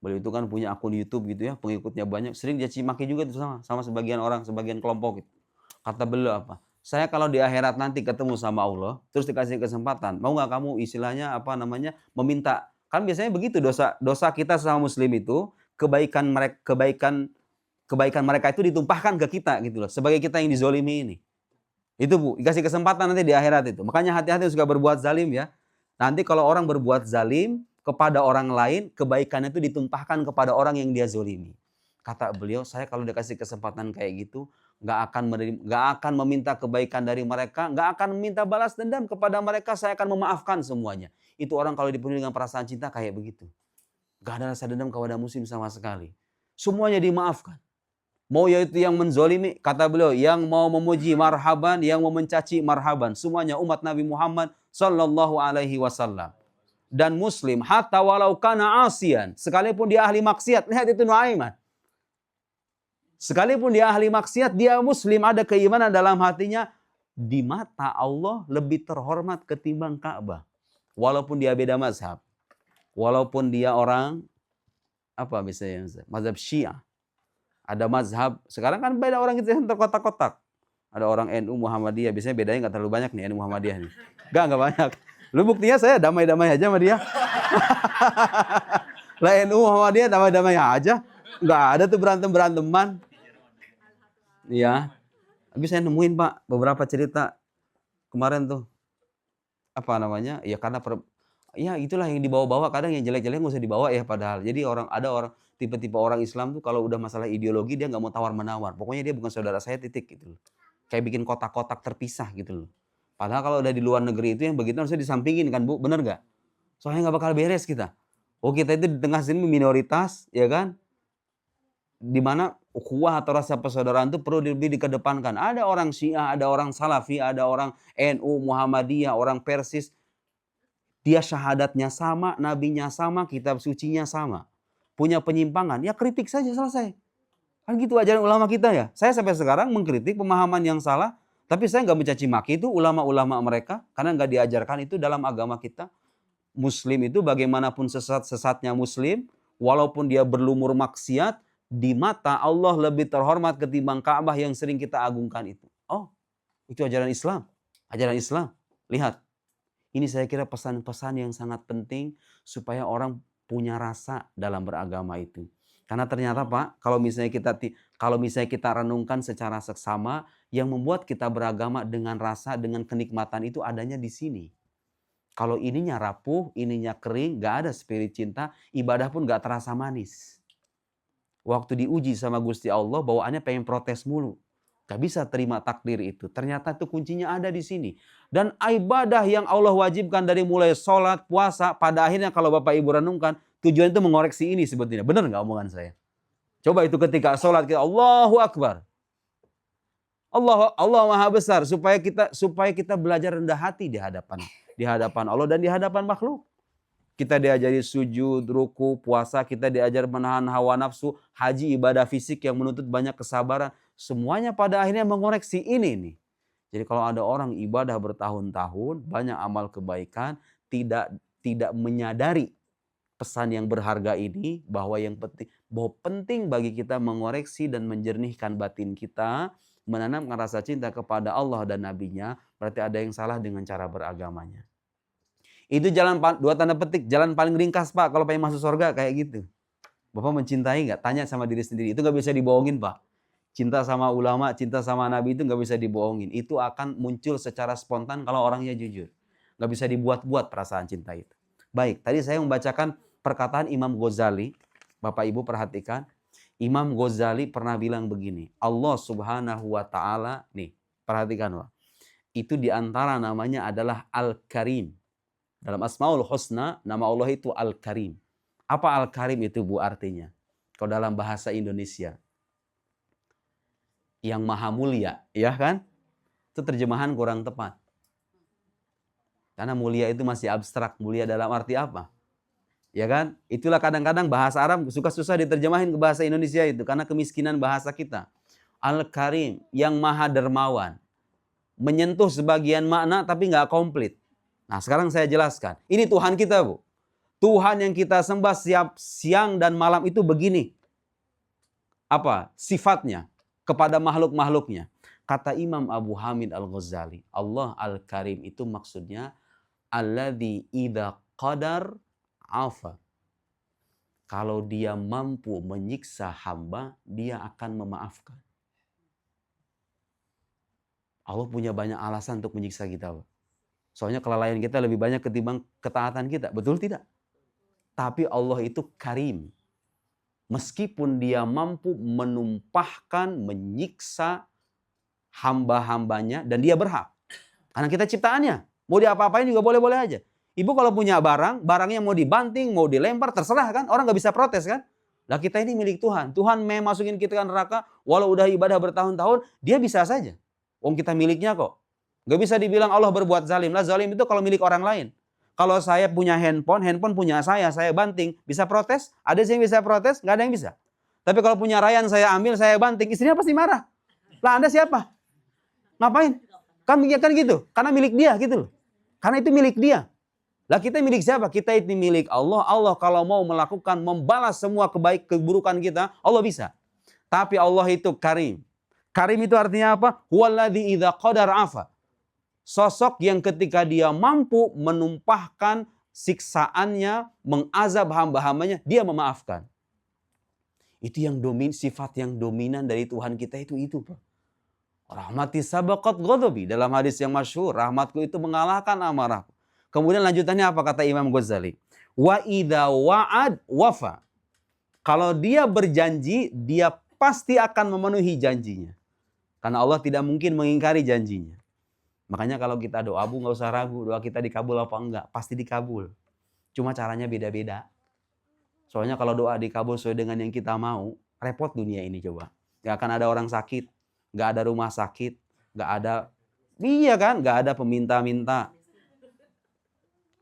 Beliau itu kan punya akun YouTube gitu ya, pengikutnya banyak. Sering dia caci maki juga tuh sama sebagian orang, sebagian kelompok gitu. Kata beliau apa? Saya kalau di akhirat nanti ketemu sama Allah, terus dikasih kesempatan, mau nggak kamu istilahnya meminta? Kan biasanya begitu dosa kita sama muslim itu, kebaikan mereka itu ditumpahkan ke kita gitu loh, sebagai kita yang dizolimi ini. Itu Bu, dikasih kesempatan nanti di akhirat itu. Makanya hati-hati suka berbuat zalim ya. Nanti kalau orang berbuat zalim kepada orang lain, kebaikannya itu ditumpahkan kepada orang yang dia zolimi. Kata beliau, saya kalau dikasih kesempatan kayak gitu, nggak akan meminta kebaikan dari mereka, nggak akan meminta balas dendam kepada mereka, saya akan memaafkan semuanya. Itu orang kalau dipenuhi dengan perasaan cinta kayak begitu. Nggak ada rasa dendam kepada muslim sama sekali. Semuanya dimaafkan. Mau yaitu yang menzolimi, kata beliau, yang mau memuji marhaban, yang mau mencaci marhaban. Semuanya umat Nabi Muhammad sallallahu alaihi wasallam. Dan muslim, hatta walau kana asian, sekalipun dia ahli maksiat. Lihat itu Nuaiman. Sekalipun dia ahli maksiat, dia muslim, ada keimanan dalam hatinya. Di mata Allah lebih terhormat ketimbang Ka'bah. Walaupun dia beda mazhab. Walaupun dia orang, apa misalnya, mazhab Syiah. Ada mazhab, sekarang kan beda orang kita yang terkotak-kotak. Ada orang NU Muhammadiyah, biasanya bedanya nggak terlalu banyak nih NU Muhammadiyah nih. Nggak banyak. Lu buktinya saya damai-damai aja sama dia. Lah NU Muhammadiyah damai-damai aja. Nggak ada tuh berantem-beranteman. Iya. Habis saya nemuin Pak beberapa cerita kemarin tuh. Apa namanya? Ya karena ya itulah yang dibawa-bawa, kadang yang jelek-jelek nggak usah dibawa ya padahal. Jadi ada orang tipe-tipe orang Islam tuh kalau udah masalah ideologi dia nggak mau tawar-menawar. Pokoknya dia bukan saudara saya titik gitu loh. Kayak bikin kotak-kotak terpisah gitu loh. Padahal kalau udah di luar negeri itu yang begitu harusnya disampingin kan Bu, bener nggak? Soalnya nggak bakal beres kita. Oh kita itu di tengah sini minoritas ya kan? Dimana ukhuwah atau rasa persaudaraan itu perlu lebih dikedepankan. Ada orang Syiah, ada orang Salafi, ada orang NU, Muhammadiyah, orang Persis. Dia syahadatnya sama, nabinya sama, kitab sucinya sama. Punya penyimpangan, ya kritik saja selesai. Kan gitu ajaran ulama kita ya. Saya sampai sekarang mengkritik pemahaman yang salah, tapi saya nggak mencaci maki itu ulama-ulama mereka, karena nggak diajarkan itu dalam agama kita. Muslim itu bagaimanapun sesat-sesatnya Muslim, walaupun dia berlumur maksiat, di mata Allah lebih terhormat ketimbang Ka'bah yang sering kita agungkan itu. Oh, itu ajaran Islam. Ajaran Islam. Lihat. Ini saya kira pesan-pesan yang sangat penting supaya orang punya rasa dalam beragama itu. Karena ternyata Pak, kalau misalnya kita renungkan secara seksama, yang membuat kita beragama dengan rasa, dengan kenikmatan itu adanya di sini. Kalau ininya rapuh, ininya kering, gak ada spirit cinta, ibadah pun gak terasa manis. Waktu diuji sama Gusti Allah, bawaannya pengen protes mulu. Gak bisa terima takdir itu. Ternyata itu kuncinya ada di sini. Dan ibadah yang Allah wajibkan dari mulai sholat, puasa, pada akhirnya kalau Bapak Ibu renungkan, tujuan itu mengoreksi ini sebetulnya. Benar gak omongan saya? Coba itu ketika sholat kita, Allahu Akbar. Allah Maha Besar, supaya kita belajar rendah hati di hadapan Allah dan di hadapan makhluk. Kita diajari sujud, ruku, puasa, kita diajar menahan hawa nafsu, haji, ibadah fisik yang menuntut banyak kesabaran. Semuanya pada akhirnya mengoreksi ini nih. Jadi kalau ada orang ibadah bertahun-tahun, banyak amal kebaikan, tidak menyadari pesan yang berharga ini, bahwa penting bagi kita mengoreksi dan menjernihkan batin kita, menanamkan rasa cinta kepada Allah dan Nabi-Nya, berarti ada yang salah dengan cara beragamanya. Itu dua tanda petik, jalan paling ringkas Pak kalau pengen masuk surga kayak gitu. Bapak mencintai nggak? Tanya sama diri sendiri. Itu nggak bisa dibohongin Pak. Cinta sama ulama, cinta sama Nabi itu nggak bisa dibohongin. Itu akan muncul secara spontan kalau orangnya jujur. Nggak bisa dibuat-buat perasaan cinta itu. Baik, tadi saya membacakan perkataan Imam Ghazali. Bapak Ibu perhatikan. Imam Ghazali pernah bilang begini. Allah Subhanahu wa Ta'ala, nih perhatikan Pak. Itu diantara namanya adalah Al-Karim. Dalam Asmaul Husna, nama Allah itu Al-Karim. Apa Al-Karim itu Bu artinya? Kalau dalam bahasa Indonesia. Yang maha mulia, ya kan? Itu terjemahan kurang tepat. Karena mulia itu masih abstrak. Mulia dalam arti apa? Ya kan? Itulah kadang-kadang bahasa Arab susah diterjemahin ke bahasa Indonesia itu. Karena kemiskinan bahasa kita. Al-Karim, yang maha dermawan. Menyentuh sebagian makna tapi nggak komplit. Nah sekarang saya jelaskan. Ini Tuhan kita Bu. Tuhan yang kita sembah siang dan malam itu begini. Apa? Sifatnya kepada makhluk-makhluknya. Kata Imam Abu Hamid Al-Ghazali. Allah Al-Karim itu maksudnya. Alladzi idza qadar afa. Kalau dia mampu menyiksa hamba, dia akan memaafkan. Allah punya banyak alasan untuk menyiksa kita Bu. Soalnya kelalaian kita lebih banyak ketimbang ketaatan kita. Betul tidak? Tapi Allah itu karim. Meskipun dia mampu menumpahkan, menyiksa hamba-hambanya. Dan dia berhak. Karena kita ciptaannya. Mau diapa-apain juga boleh-boleh aja. Ibu kalau punya barangnya mau dibanting, mau dilempar, terserah kan. Orang gak bisa protes kan. Lah kita ini milik Tuhan. Tuhan mau masukin kita ke neraka, walau udah ibadah bertahun-tahun, dia bisa saja. Wong kita miliknya kok. Gak bisa dibilang Allah berbuat zalim. Lah zalim itu kalau milik orang lain. Kalau saya punya handphone, handphone punya saya banting. Bisa protes? Ada sih yang bisa protes? Gak ada yang bisa. Tapi kalau punya Ryan saya ambil, saya banting. Istrinya pasti marah. Lah Anda siapa? Ngapain? Kan gitu. Karena milik dia gitu loh. Karena itu milik dia. Lah kita milik siapa? Kita itu milik Allah. Allah kalau mau melakukan, membalas semua keburukan kita, Allah bisa. Tapi Allah itu karim. Karim itu artinya apa? Huwaladzi idza qadar afa. Sosok yang ketika dia mampu menumpahkan siksaannya, mengazab hamba-hambanya, dia memaafkan. Itu yang sifat yang dominan dari Tuhan kita itu Pak. Rahmati sabaqat ghadabi. Dalam hadis yang masyhur, rahmatku itu mengalahkan amarahku. Kemudian lanjutannya apa kata Imam Ghazali? Wa idza wa'ad wafa. Kalau dia berjanji, dia pasti akan memenuhi janjinya. Karena Allah tidak mungkin mengingkari janjinya. Makanya kalau kita doa, Bu, nggak usah ragu. Doa kita dikabul apa enggak? Pasti dikabul. Cuma caranya beda-beda. Soalnya kalau doa dikabul sesuai dengan yang kita mau, repot dunia ini coba. Gak akan ada orang sakit. Gak ada rumah sakit. Gak ada, iya kan? Gak ada peminta-minta.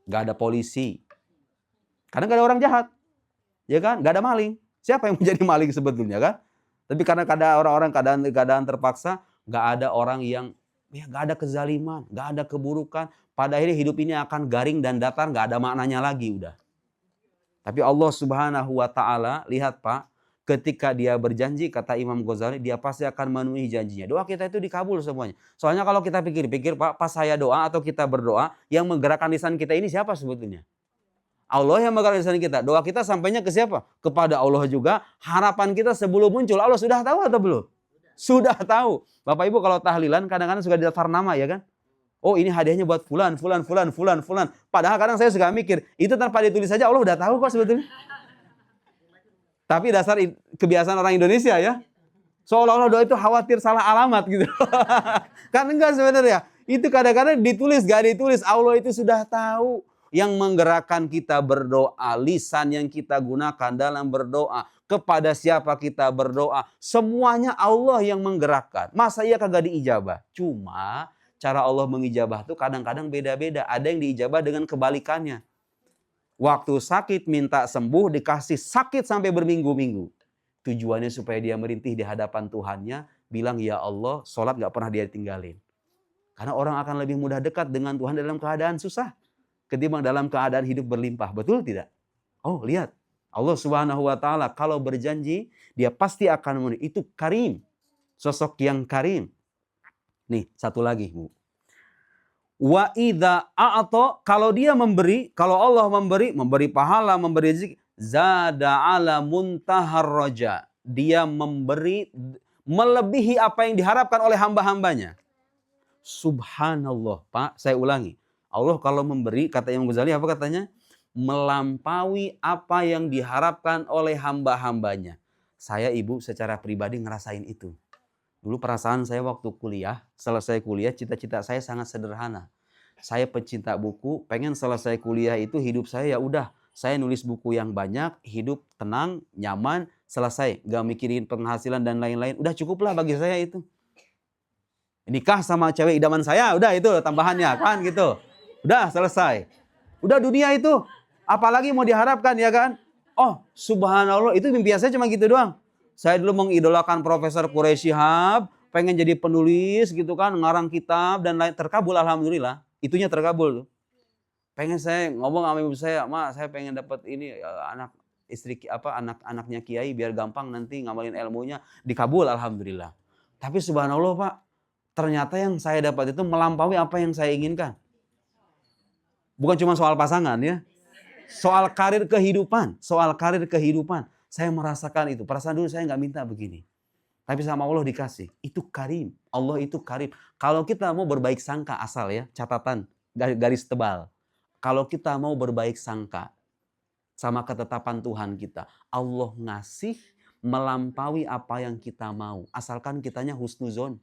Gak ada polisi. Karena gak ada orang jahat. Ya kan? Gak ada maling. Siapa yang menjadi maling sebetulnya kan? Tapi karena ada orang-orang keadaan terpaksa, gak ada orang yang ya gak ada kezaliman, gak ada keburukan. Pada akhirnya hidup ini akan garing dan datar, gak ada maknanya lagi udah. Tapi Allah Subhanahu wa Ta'ala, lihat Pak, ketika dia berjanji, kata Imam Ghazali, dia pasti akan memenuhi janjinya. Doa kita itu dikabul semuanya. Soalnya kalau kita pikir-pikir, Pak, pas saya doa atau kita berdoa, yang menggerakkan lisan kita ini siapa sebetulnya? Allah yang menggerakkan lisan kita. Doa kita sampainya ke siapa? Kepada Allah juga. Harapan kita sebelum muncul, Allah sudah tahu atau belum? Sudah tahu. Bapak Ibu kalau tahlilan kadang-kadang suka daftar nama ya kan? Oh ini hadiahnya buat fulan. Padahal kadang saya suka mikir, itu tanpa ditulis saja Allah udah tahu kok sebetulnya. Tapi dasar kebiasaan orang Indonesia ya. Seolah-olah doa itu khawatir salah alamat gitu. Kan enggak sebenarnya. Itu kadang-kadang ditulis, gak ditulis. Allah itu sudah tahu. Yang menggerakkan kita berdoa, lisan yang kita gunakan dalam berdoa, kepada siapa kita berdoa, semuanya Allah yang menggerakkan. Masa iya kagak diijabah? Cuma cara Allah mengijabah itu kadang-kadang beda-beda. Ada yang diijabah dengan kebalikannya. Waktu sakit minta sembuh, dikasih sakit sampai berminggu-minggu. Tujuannya supaya dia merintih di hadapan Tuhannya, bilang ya Allah, sholat gak pernah dia tinggalin. Karena orang akan lebih mudah dekat dengan Tuhan dalam keadaan susah ketimbang dalam keadaan hidup berlimpah. Betul tidak? Oh lihat, Allah Subhanahu wa Ta'ala kalau berjanji, dia pasti akan memenuhi. Itu karim. Sosok yang karim. Nih, satu lagi, Bu. Wa idza a'ta, kalau dia memberi, kalau Allah memberi pahala, memberi rezeki, zada ala muntahar raja. Dia memberi melebihi apa yang diharapkan oleh hamba-hambanya. Subhanallah, Pak, saya ulangi. Allah kalau memberi, kata Imam Ghazali apa katanya? Melampaui apa yang diharapkan oleh hamba-hambanya. Saya Ibu secara pribadi ngerasain itu. Dulu perasaan saya waktu kuliah, selesai kuliah cita-cita saya sangat sederhana. Saya pecinta buku, pengen selesai kuliah itu hidup saya ya udah. Saya nulis buku yang banyak, hidup tenang, nyaman, selesai. Gak mikirin penghasilan dan lain-lain. Udah cukuplah bagi saya itu. Nikah sama cewek idaman saya, udah itu tambahannya kan gitu. Udah selesai. Udah dunia itu. Apalagi mau diharapkan ya kan? Oh subhanallah itu mimpi saya cuma gitu doang. Saya dulu mengidolakan Profesor Quraisy Shihab. Pengen jadi penulis gitu kan. Ngarang kitab dan lain. Terkabul alhamdulillah. Itunya terkabul. Pengen saya ngomong sama ibu saya. Ma saya pengen dapat ini anak-anaknya kiai. Biar gampang nanti ngamalin ilmunya. Dikabul alhamdulillah. Tapi subhanallah Pak. Ternyata yang saya dapat itu melampaui apa yang saya inginkan. Bukan cuma soal pasangan ya. Soal karir kehidupan. Saya merasakan itu. Perasaan dulu saya nggak minta begini. Tapi sama Allah dikasih. Itu karim. Allah itu karim. Kalau kita mau berbaik sangka asal ya. Catatan. Garis tebal. Kalau kita mau berbaik sangka. Sama ketetapan Tuhan kita. Allah ngasih melampaui apa yang kita mau. Asalkan kitanya husnuzon.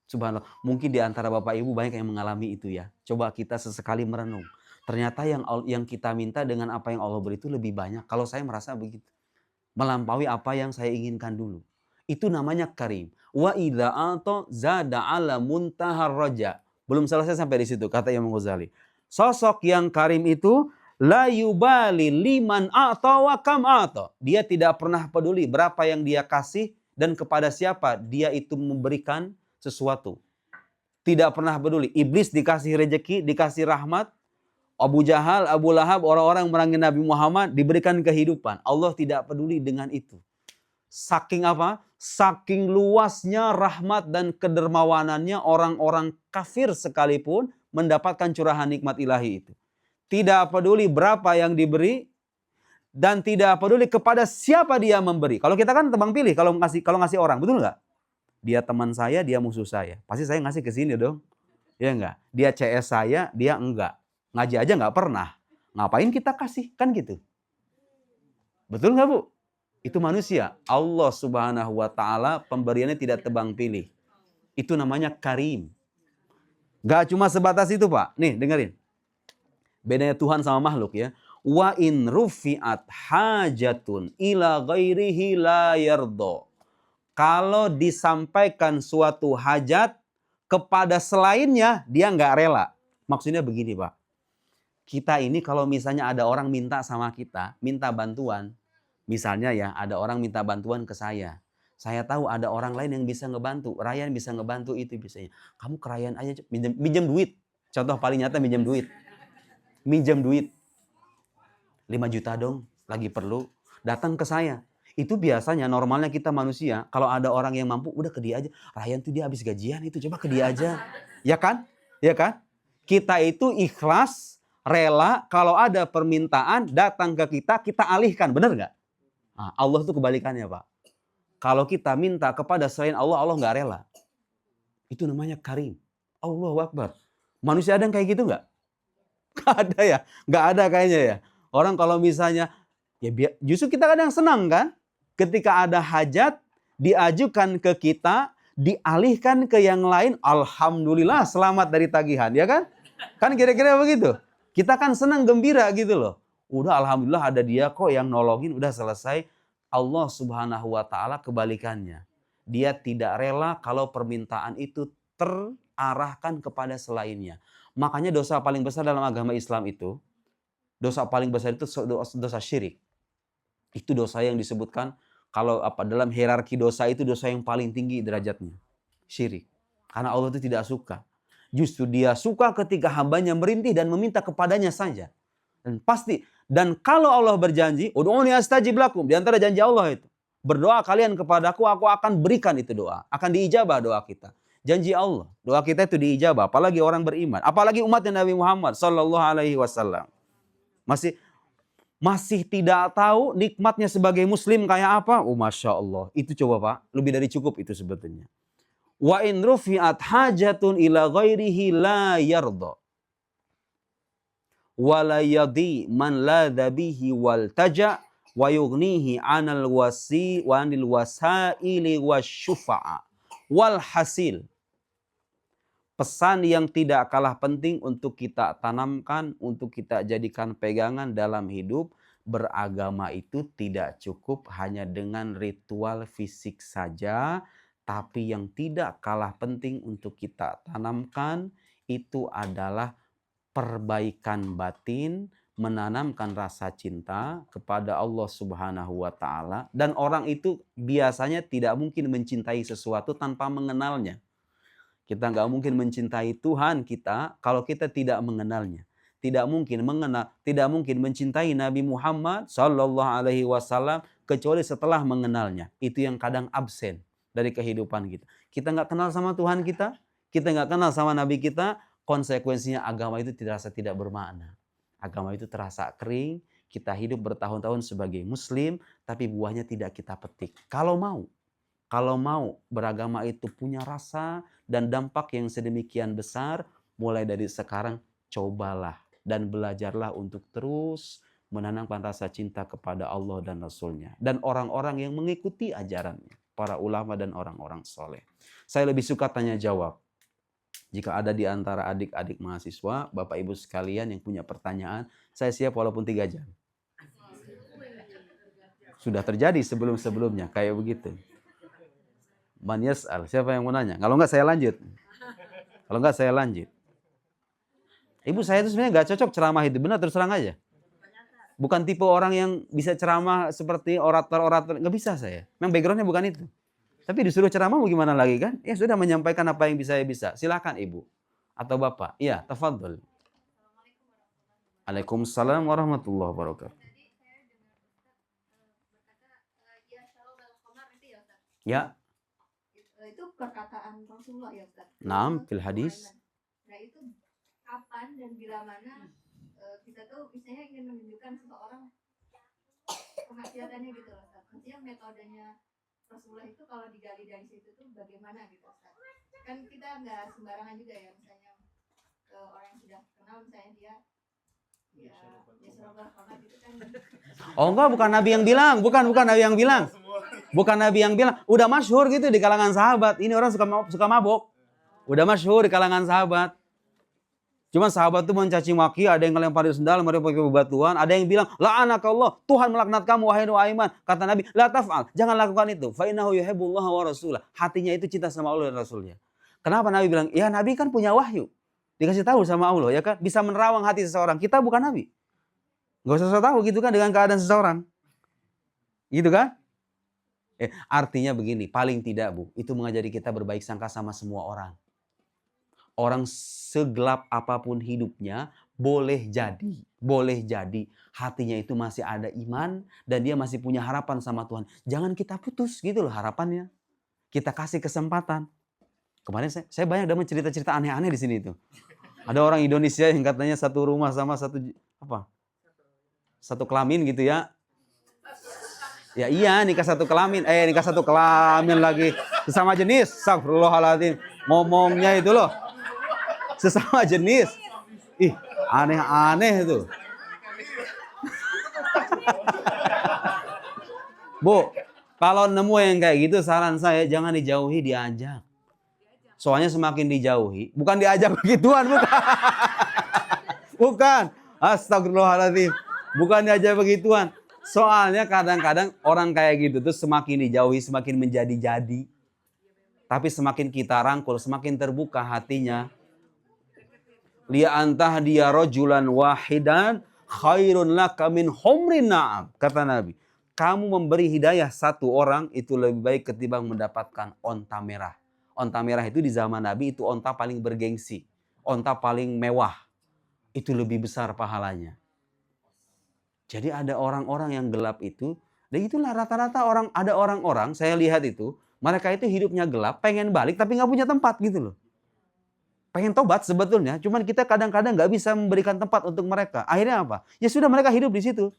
Subhanallah. Mungkin di antara Bapak Ibu banyak yang mengalami itu ya. Coba kita sesekali merenung. Ternyata yang kita minta dengan apa yang Allah beri itu lebih banyak. Kalau saya merasa begitu. Melampaui apa yang saya inginkan dulu. Itu namanya karim. Wa idza ata zada ala muntahar raja. Belum selesai sampai di situ kata Imam Ghazali. Sosok yang karim itu la yubali liman ata wa kam ata. Dia tidak pernah peduli berapa yang dia kasih dan kepada siapa dia itu memberikan sesuatu. Tidak pernah peduli. Iblis dikasih rejeki, dikasih rahmat. Abu Jahal, Abu Lahab, orang-orang merangi Nabi Muhammad diberikan kehidupan. Allah tidak peduli dengan itu. Saking apa? Saking luasnya rahmat dan kedermawanannya orang-orang kafir sekalipun mendapatkan curahan nikmat ilahi itu. Tidak peduli berapa yang diberi dan tidak peduli kepada siapa dia memberi. Kalau kita kan tebang pilih kalau ngasih orang, betul nggak? Dia teman saya, dia musuh saya. Pasti saya ngasih ke sini dong. Ya enggak? Dia CS saya, dia enggak. Ngaji aja nggak pernah. Ngapain kita kasih? Kan gitu. Betul nggak Bu? Itu manusia. Allah Subhanahu wa ta'ala pemberiannya tidak tebang pilih. Itu namanya karim. Gak cuma sebatas itu Pak. Nih dengerin. Bedanya Tuhan sama makhluk ya. Wa in rufi'at hajatun ila ghairihi la yardo. Kalau disampaikan suatu hajat kepada selainnya, dia nggak rela. Maksudnya begini Pak. Kita ini kalau misalnya ada orang minta sama kita, minta bantuan. Misalnya ya, ada orang minta bantuan ke saya. Saya tahu ada orang lain yang bisa ngebantu. Ryan bisa ngebantu itu biasanya. Kamu ke Ryan aja, minjem duit. Contoh paling nyata minjem duit. Minjem duit. 5 juta dong, lagi perlu. Datang ke saya. Itu biasanya normalnya kita manusia. Kalau ada orang yang mampu, udah ke dia aja. Ryan tuh dia habis gajian itu, coba ke dia aja. Ya kan? Ya kan? Kita itu ikhlas, rela kalau ada permintaan datang ke kita, kita alihkan. Benar nggak? Nah, Allah itu kebalikannya Pak. Kalau kita minta kepada selain Allah, Allah nggak rela. Itu namanya karim. Allahu Akbar. Manusia ada yang kayak gitu nggak? Nggak ada ya? Nggak ada kayaknya ya. Orang kalau misalnya, ya justru kita kadang senang kan? Ketika ada hajat, diajukan ke kita, dialihkan ke yang lain, alhamdulillah selamat dari tagihan. Ya kan? Kan kira-kira begitu. Kita kan senang gembira gitu loh. Udah alhamdulillah ada dia kok yang nolongin, udah selesai. Allah Subhanahu wa ta'ala kebalikannya. Dia tidak rela kalau permintaan itu terarahkan kepada selainnya. Makanya dosa paling besar dalam agama Islam itu, dosa paling besar itu dosa syirik. Itu dosa yang disebutkan kalau dalam hierarki dosa itu dosa yang paling tinggi derajatnya. Syirik. Karena Allah itu tidak suka. Justru dia suka ketika hambanya merintih dan meminta kepadanya saja. Dan pasti. Dan kalau Allah berjanji, ud'uni astajib lakum. Di antara janji Allah itu. Berdoa kalian kepadaku, aku akan berikan itu doa. Akan diijabah doa kita. Janji Allah. Doa kita itu diijabah. Apalagi orang beriman. Apalagi umatnya Nabi Muhammad sallallahu alaihi wasallam. Masih tidak tahu nikmatnya sebagai muslim kayak apa? Oh Masya Allah. Itu coba Pak. Lebih dari cukup itu sebetulnya. Wa in rufi'at hajatun ila ghairihi la yarda. Wa la yadi man la dhabihi wal taja wa yughnihi anil wasaili wasyufa'a wal hasil. Pesan yang tidak kalah penting untuk kita tanamkan, untuk kita jadikan pegangan dalam hidup. Beragama itu tidak cukup hanya dengan ritual fisik saja. Tapi yang tidak kalah penting untuk kita tanamkan itu adalah perbaikan batin, menanamkan rasa cinta kepada Allah Subhanahu wa ta'ala. Dan orang itu biasanya tidak mungkin mencintai sesuatu tanpa mengenalnya. Kita nggak mungkin mencintai Tuhan kita kalau kita tidak mengenalnya. Tidak mungkin mencintai Nabi Muhammad sallallahu alaihi wasallam kecuali setelah mengenalnya. Itu yang kadang absen dari kehidupan kita. Kita nggak kenal sama Tuhan kita nggak kenal sama Nabi kita, konsekuensinya agama itu terasa tidak bermakna. Agama itu terasa kering, kita hidup bertahun-tahun sebagai muslim, tapi buahnya tidak kita petik. Kalau mau beragama itu punya rasa dan dampak yang sedemikian besar, mulai dari sekarang cobalah dan belajarlah untuk terus menanamkan rasa cinta kepada Allah dan Rasul-Nya. Dan orang-orang yang mengikuti ajarannya, para ulama dan orang-orang soleh. Saya lebih suka tanya jawab. Jika ada di antara adik-adik mahasiswa, Bapak Ibu sekalian yang punya pertanyaan, saya siap walaupun 3 jam. Sudah terjadi sebelum-sebelumnya, kayak begitu. Man yas'al, siapa yang mau nanya? Kalau enggak saya lanjut. Ibu, saya itu sebenarnya nggak cocok ceramah itu, benar terus terang aja. Bukan tipe orang yang bisa ceramah seperti orator-orator, nggak bisa saya. Memang backgroundnya bukan itu. Tapi disuruh ceramah mau gimana lagi kan? Ya sudah menyampaikan apa yang saya bisa. Silakan Ibu atau Bapak. Iya, tafadhol. Waalaikumsalam warahmatullahi wabarakatuh. Ya.
Itu perkataan Rasulullah ya Ustaz.
Naam, fil hadis.
Nah itu kapan dan bila mana kita tuh misalnya ingin menunjukkan seseorang kemaksiatannya gitu loh Ustaz. Maksudnya metodenya Rasulullah itu kalau digali dari situ tuh bagaimana gitu Ustaz. Kan kita nggak sembarangan juga ya, misalnya ke orang yang sudah kenal misalnya dia serobah banget gitu kan.
Oh enggak, bukan Nabi yang bilang, bukan Nabi yang bilang. Bukan Nabi yang bilang, udah masyhur gitu di kalangan sahabat. Ini orang suka mabok. Udah masyhur di kalangan sahabat. Cuma sahabat itu mencaci maki, ada yang ngelempar sendal, mereka pakai bebatuan, ada yang bilang, la'anakallah, Tuhan melaknat kamu wahai Nuaiman. Kata Nabi, la taf'al, jangan lakukan itu. Fa innahu yuhibbullah wa rasulah. Hatinya itu cinta sama Allah dan Rasulnya. Kenapa Nabi bilang? Ya Nabi kan punya wahyu. Dikasih tahu sama Allah, ya kan? Bisa menerawang hati seseorang. Kita bukan Nabi. Gak usah tahu gitu kan dengan keadaan seseorang. Gitu kan? Artinya begini, paling tidak Bu, itu mengajari kita berbaik sangka sama semua orang. Orang segelap apapun hidupnya, boleh jadi hatinya itu masih ada iman dan dia masih punya harapan sama Tuhan. Jangan kita putus gitu loh harapannya. Kita kasih kesempatan. Kemarin saya banyak dapat cerita-cerita aneh-aneh di sini itu. Ada orang Indonesia yang katanya satu rumah sama satu kelamin gitu ya. Ya iya, nikah satu kelamin lagi. Sesama jenis, astagfirullahaladzim. Ngomongnya itu loh. Sesama jenis. Ih, aneh-aneh itu. Bu, kalau nemu yang kayak gitu saran saya jangan dijauhi, diajak. Soalnya semakin dijauhi, bukan diajak begituan, bukan. Bukan. Astagfirullahaladzim. Bukan diajak begituan. Soalnya kadang-kadang orang kayak gitu tuh semakin dijauhi, semakin menjadi-jadi. Tapi semakin kita rangkul, semakin terbuka hatinya. Liya antah dia rojulan wahidan khairun laka min humrin na'am. Kata Nabi, kamu memberi hidayah satu orang itu lebih baik ketimbang mendapatkan onta merah. Onta merah itu di zaman Nabi itu onta paling bergengsi. Onta paling mewah. Itu lebih besar pahalanya. Jadi ada orang-orang yang gelap itu. Dan itulah rata-rata ada orang-orang, saya lihat itu. Mereka itu hidupnya gelap, pengen balik tapi gak punya tempat gitu loh. Pengen tobat sebetulnya, cuman kita kadang-kadang gak bisa memberikan tempat untuk mereka. Akhirnya apa? Ya sudah mereka hidup di situ.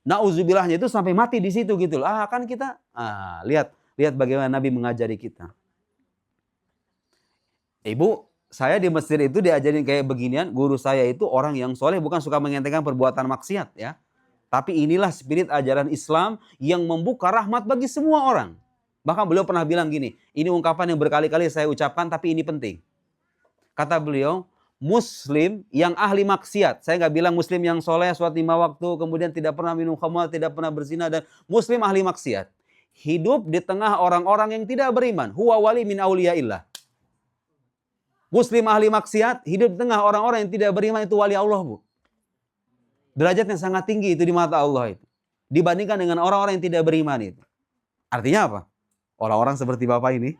Nauzubillahnya itu sampai mati di situ gitu loh. Kan kita, lihat bagaimana Nabi mengajari kita. Ibu, saya di masjid itu diajarin kayak beginian. Guru saya itu orang yang soleh, bukan suka mengentengkan perbuatan maksiat ya. Tapi inilah spirit ajaran Islam yang membuka rahmat bagi semua orang. Bahkan beliau pernah bilang gini, ini ungkapan yang berkali-kali saya ucapkan tapi ini penting. Kata beliau, Muslim yang ahli maksiat. Saya nggak bilang Muslim yang soleh, sholat 5 waktu, kemudian tidak pernah minum khamar, tidak pernah berzina, dan Muslim ahli maksiat. Hidup di tengah orang-orang yang tidak beriman. Huwa wali min awliyaillah. Muslim ahli maksiat, hidup di tengah orang-orang yang tidak beriman itu wali Allah, Bu. Derajatnya sangat tinggi itu di mata Allah itu. Dibandingkan dengan orang-orang yang tidak beriman itu. Artinya apa? Orang-orang seperti Bapak ini,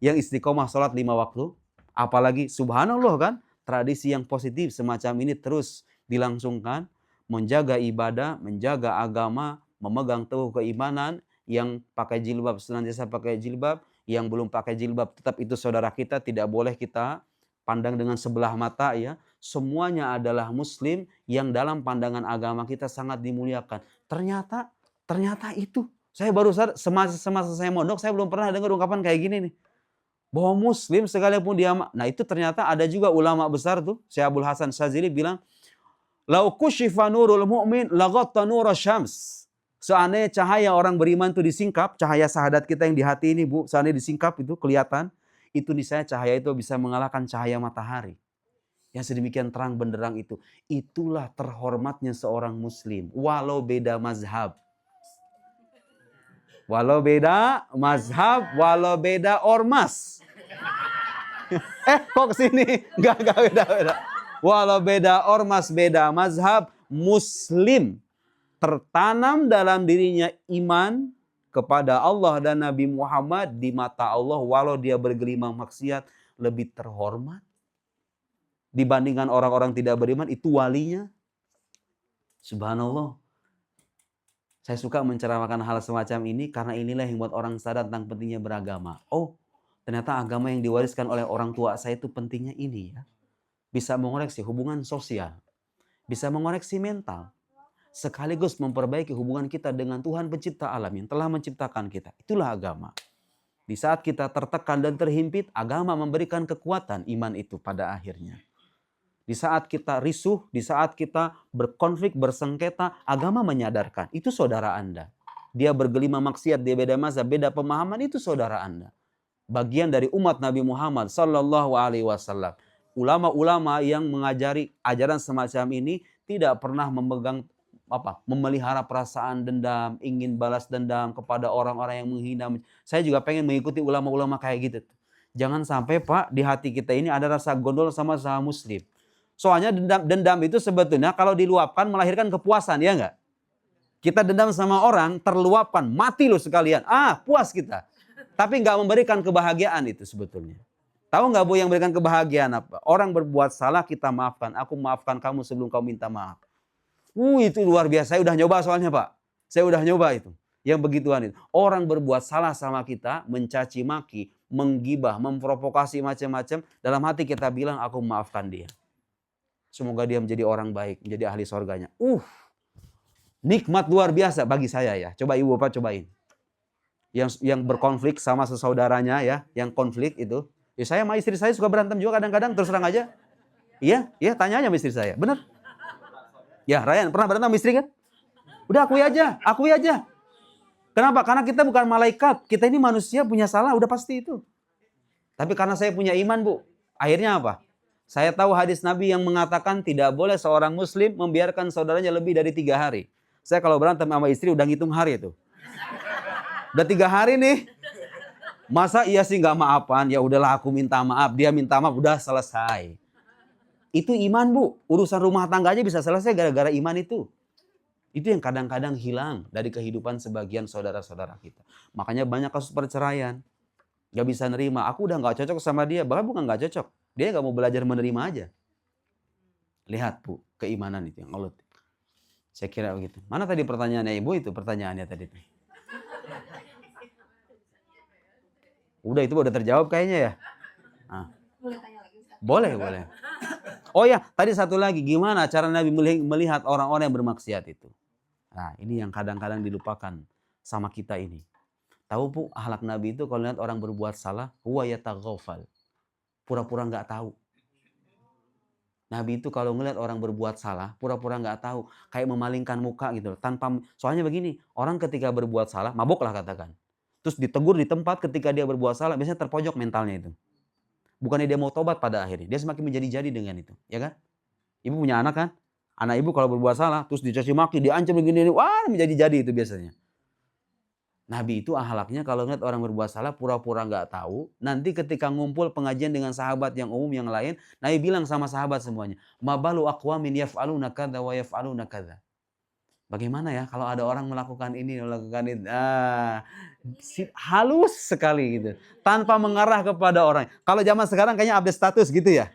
yang istiqomah sholat 5 waktu, apalagi subhanallah kan, tradisi yang positif semacam ini terus dilangsungkan, menjaga ibadah, menjaga agama, memegang teguh keimanan, yang pakai jilbab senantiasa pakai jilbab, yang belum pakai jilbab tetap itu saudara kita, tidak boleh kita pandang dengan sebelah mata ya. Semuanya adalah muslim yang dalam pandangan agama kita sangat dimuliakan. Ternyata itu. Saya baru sadar, semasa saya mondok saya belum pernah dengar ungkapan kayak gini nih. Bahwa muslim sekalipun dia, nah itu ternyata ada juga ulama besar tuh, Syekh Abdul Hasan Syadzili bilang, "Lau kushifa nurul mu'min laghatta nura syams." Seandainya cahaya orang beriman itu disingkap, cahaya syahadat kita yang di hati ini Bu, seandainya disingkap itu kelihatan, itu niscaya cahaya itu bisa mengalahkan cahaya matahari. Yang sedemikian terang benderang itu. Itulah terhormatnya seorang muslim. Walau beda mazhab. Walau beda mazhab, walau beda ormas. Kok kesini? Enggak beda. Walau beda ormas, beda mazhab, muslim. Tertanam dalam dirinya iman kepada Allah dan Nabi Muhammad di mata Allah. Walau dia bergelimang maksiat, lebih terhormat dibandingkan orang-orang tidak beriman, itu walinya. Subhanallah. Saya suka menceramakan hal semacam ini karena inilah yang buat orang sadar tentang pentingnya beragama. Oh, ternyata agama yang diwariskan oleh orang tua saya itu pentingnya ini ya. Bisa mengoreksi hubungan sosial. Bisa mengoreksi mental. Sekaligus memperbaiki hubungan kita dengan Tuhan pencipta alam yang telah menciptakan kita. Itulah agama. Di saat kita tertekan dan terhimpit, agama memberikan kekuatan iman itu pada akhirnya. Di saat kita risuh, di saat kita berkonflik, bersengketa, agama menyadarkan. Itu saudara Anda. Dia bergelimang maksiat, dia beda mazhab, beda pemahaman, itu saudara Anda. Bagian dari umat Nabi Muhammad sallallahu alaihi wasallam. Ulama-ulama yang mengajari ajaran semacam ini tidak pernah memelihara perasaan dendam, ingin balas dendam kepada orang-orang yang menghina. Saya juga pengen mengikuti ulama-ulama kayak gitu. Jangan sampai Pak, di hati kita ini ada rasa gondol sama muslim. Soalnya dendam itu sebetulnya kalau diluapkan melahirkan kepuasan, ya enggak? Kita dendam sama orang, terluapkan, mati loh sekalian. Puas kita. Tapi enggak memberikan kebahagiaan itu sebetulnya. Tahu enggak Bu yang memberikan kebahagiaan apa? Orang berbuat salah kita maafkan. Aku maafkan kamu sebelum kamu minta maaf. Itu luar biasa. Saya udah nyoba soalnya Pak. Saya udah nyoba itu. Yang begituan itu. Orang berbuat salah sama kita, mencaci maki, menggibah, memprovokasi macam-macam. Dalam hati kita bilang aku maafkan dia. Semoga dia menjadi orang baik, menjadi ahli surganya. Nikmat luar biasa bagi saya ya. Coba Ibu Bapak cobain. Yang berkonflik sama sesaudaranya ya, yang konflik itu. Ya saya sama istri saya suka berantem juga kadang-kadang, terus terang aja. Iya, tanya aja sama istri saya. Benar? Ya, Ryan pernah berantem sama istri kan? Udah akui aja. Kenapa? Karena kita bukan malaikat. Kita ini manusia punya salah, udah pasti itu. Tapi karena saya punya iman Bu, akhirnya apa? Saya tahu hadis Nabi yang mengatakan tidak boleh seorang muslim membiarkan saudaranya lebih dari 3 hari. Saya kalau berantem sama istri udah ngitung hari itu. Udah 3 hari nih. Masa iya sih gak maafan? Ya udahlah aku minta maaf. Dia minta maaf, udah selesai. Itu iman Bu. Urusan rumah tangga aja bisa selesai gara-gara iman itu. Itu yang kadang-kadang hilang dari kehidupan sebagian saudara-saudara kita. Makanya banyak kasus perceraian. Gak bisa nerima. Aku udah gak cocok sama dia. Bahkan bukan gak cocok. Dia gak mau belajar menerima aja. Lihat Bu, keimanan itu yang Allah. Saya kira begitu. Mana tadi pertanyaannya Ibu itu? Pertanyaannya tadi. Udah itu udah terjawab kayaknya ya.
Boleh tanya lagi Ustaz?
Boleh. Oh ya, tadi satu lagi. Gimana cara Nabi melihat orang-orang yang bermaksiat itu? Nah ini yang kadang-kadang dilupakan sama kita ini. Tahu Bu, akhlak Nabi itu kalau lihat orang berbuat salah, huwa yataghafal. Pura-pura nggak tahu. Nabi itu kalau ngelihat orang berbuat salah, pura-pura nggak tahu, kayak memalingkan muka gitu. Soalnya begini, orang ketika berbuat salah, mabuklah katakan. Terus ditegur di tempat ketika dia berbuat salah, biasanya terpojok mentalnya itu. Bukannya dia mau tobat pada akhirnya, dia semakin menjadi-jadi dengan itu, ya kan? Ibu punya anak kan? Anak ibu kalau berbuat salah, terus dicaci maki, diancam begini, wah menjadi-jadi itu biasanya. Nabi itu akhlaknya kalau ngeliat orang berbuat salah pura-pura nggak tahu. Nanti ketika ngumpul pengajian dengan sahabat yang umum yang lain, Nabi bilang sama sahabat semuanya, "Mabalu aqwamin yaf'aluna kadza wa yaf'aluna kadza." Bagaimana ya kalau ada orang melakukan ini, melakukan itu. Halus sekali gitu. Tanpa mengarah kepada orang. Kalau zaman sekarang kayaknya update status gitu ya.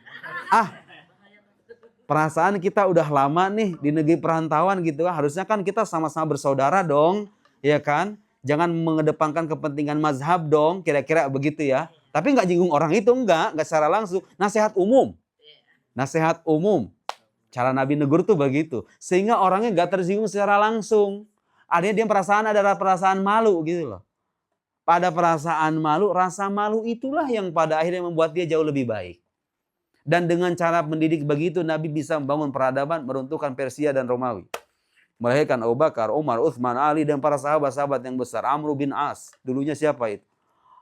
Perasaan kita udah lama nih di negeri perantauan gitu. Harusnya kan kita sama-sama bersaudara dong. Ya kan? Jangan mengedepankan kepentingan mazhab dong, kira-kira begitu ya. Tapi nggak jinggung orang itu, enggak secara langsung. Nasihat umum. Cara Nabi negur tuh begitu. Sehingga orangnya nggak tersinggung secara langsung. Artinya dia ada perasaan malu gitu loh. Pada perasaan malu, rasa malu itulah yang pada akhirnya membuat dia jauh lebih baik. Dan dengan cara mendidik begitu, Nabi bisa membangun peradaban, meruntuhkan Persia dan Romawi. Melahirkan Abu Bakar, Umar, Uthman, Ali, dan para sahabat-sahabat yang besar. Amr bin As. Dulunya siapa itu?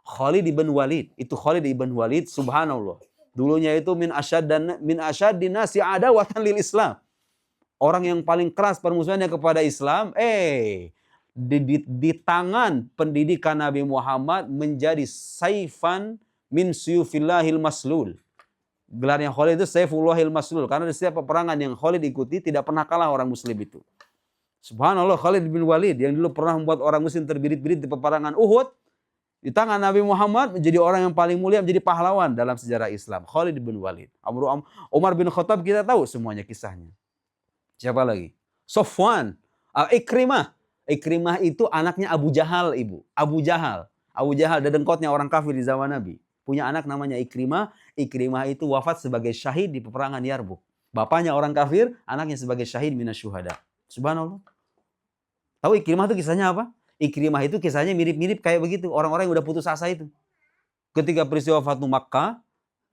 Khalid ibn Walid. Itu Khalid ibn Walid, subhanallah. Dulunya itu min asyaddi nasi adawatan lil Islam. Orang yang paling keras permusuhannya kepada Islam, di tangan pendidikan Nabi Muhammad menjadi saifan min suyufillahil maslul. Gelarnya Khalid itu Saifullahil Maslul. Karena di setiap peperangan yang Khalid ikuti tidak pernah kalah orang muslim itu. Subhanallah, Khalid bin Walid yang dulu pernah membuat orang muslim terbirit-birit di peperangan Uhud. Di tangan Nabi Muhammad menjadi orang yang paling mulia, menjadi pahlawan dalam sejarah Islam. Khalid bin Walid. Umar bin Khattab kita tahu semuanya kisahnya. Siapa lagi? Sofwan. Ikrimah. Ikrimah itu anaknya Abu Jahal, ibu. Abu Jahal. Abu Jahal, dedengkotnya orang kafir di zaman Nabi. Punya anak namanya Ikrimah. Ikrimah itu wafat sebagai syahid di peperangan Yarbuk. Bapaknya orang kafir, anaknya sebagai syahid minasyuhada. Subhanallah. Tahu Ikrimah itu kisahnya apa? Ikrimah itu kisahnya mirip-mirip kayak begitu. Orang-orang yang udah putus asa itu. Ketika peristiwa Fatu Makkah,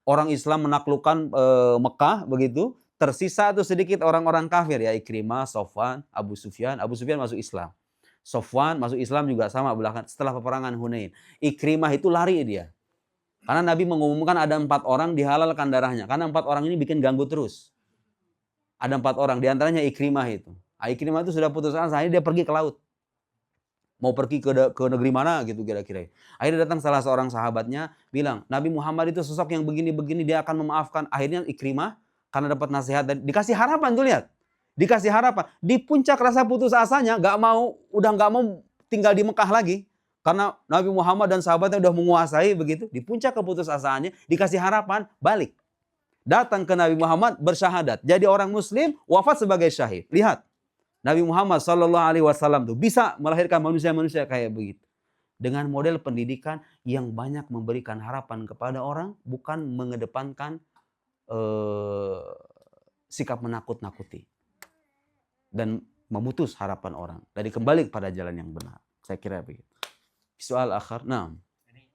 orang Islam menaklukkan Mekah begitu. Tersisa itu sedikit orang-orang kafir ya. Ikrimah, Sofwan, Abu Sufyan. Abu Sufyan masuk Islam. Sofwan masuk Islam juga sama belakang setelah peperangan Hunain. Ikrimah itu lari dia. Karena Nabi mengumumkan ada 4 orang dihalalkan darahnya. Karena 4 orang ini bikin ganggu terus. Ada 4 orang, diantaranya Ikrimah itu. Ikrimah itu sudah putus asa, akhirnya dia pergi ke laut. Mau pergi ke negeri mana gitu kira-kira. Akhirnya datang salah seorang sahabatnya bilang, Nabi Muhammad itu sosok yang begini-begini, dia akan memaafkan. Akhirnya Ikrimah karena dapat nasihat dan dikasih harapan tuh lihat. Dikasih harapan. Di puncak rasa putus asanya udah nggak mau tinggal di Mekah lagi. Karena Nabi Muhammad dan sahabatnya udah menguasai begitu. Di puncak keputusasaannya dikasih harapan balik. Datang ke Nabi Muhammad bersyahadat. Jadi orang muslim wafat sebagai syahid. Lihat. Nabi Muhammad SAW tuh bisa melahirkan manusia-manusia kayak begitu. Dengan model pendidikan yang banyak memberikan harapan kepada orang. Bukan mengedepankan sikap menakut-nakuti. Dan memutus harapan orang. Dari kembali kepada jalan yang benar. Saya kira begitu. Soal akhir, nah.
Ini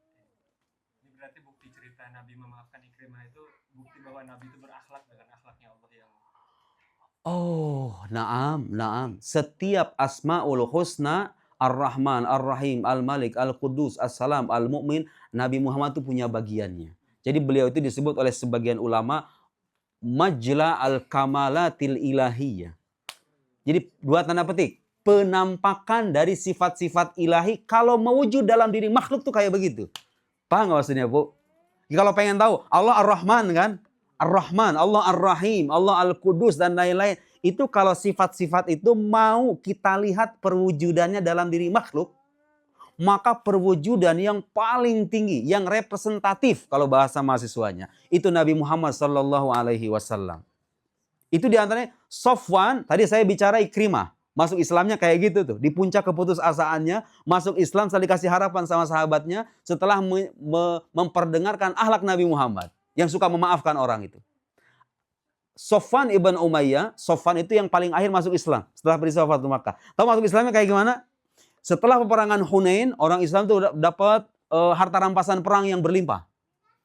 berarti bukti cerita Nabi memaafkan Ikrimah itu bukti bahwa Nabi itu berakhlak dengan akhlaknya Allah yang.
Oh, naam. Setiap asmaul husna, Ar-Rahman, Ar-Rahim, Al-Malik, Al-Qudus, As-Salam, Al-Mu'min, Nabi Muhammad itu punya bagiannya. Jadi beliau itu disebut oleh sebagian ulama Majla al-Kamalatil Ilahiyah. Jadi 2 tanda petik. Penampakan dari sifat-sifat ilahi kalau mewujud dalam diri makhluk tuh kayak begitu. Paham gak maksudnya, Bu? Kalau pengen tahu, Allah Ar-Rahman kan? Ar-Rahman, Allah Ar-Rahim, Allah Al-Qudus dan lain-lain. Itu kalau sifat-sifat itu mau kita lihat perwujudannya dalam diri makhluk, maka perwujudan yang paling tinggi, yang representatif kalau bahasa mahasiswanya, itu Nabi Muhammad SAW. Itu diantaranya Sofwan, tadi saya bicara Ikrimah. Masuk Islamnya kayak gitu tuh. Di puncak keputusasaannya, masuk Islam setelah dikasih harapan sama sahabatnya, setelah memperdengarkan akhlak Nabi Muhammad. Yang suka memaafkan orang itu. Sofwan ibn Umayyah, Sofwan itu yang paling akhir masuk Islam. Setelah peristiwa Fatu Makkah. Tahu masuk Islamnya kayak gimana? Setelah peperangan Hunain, orang Islam tuh dapat harta rampasan perang yang berlimpah.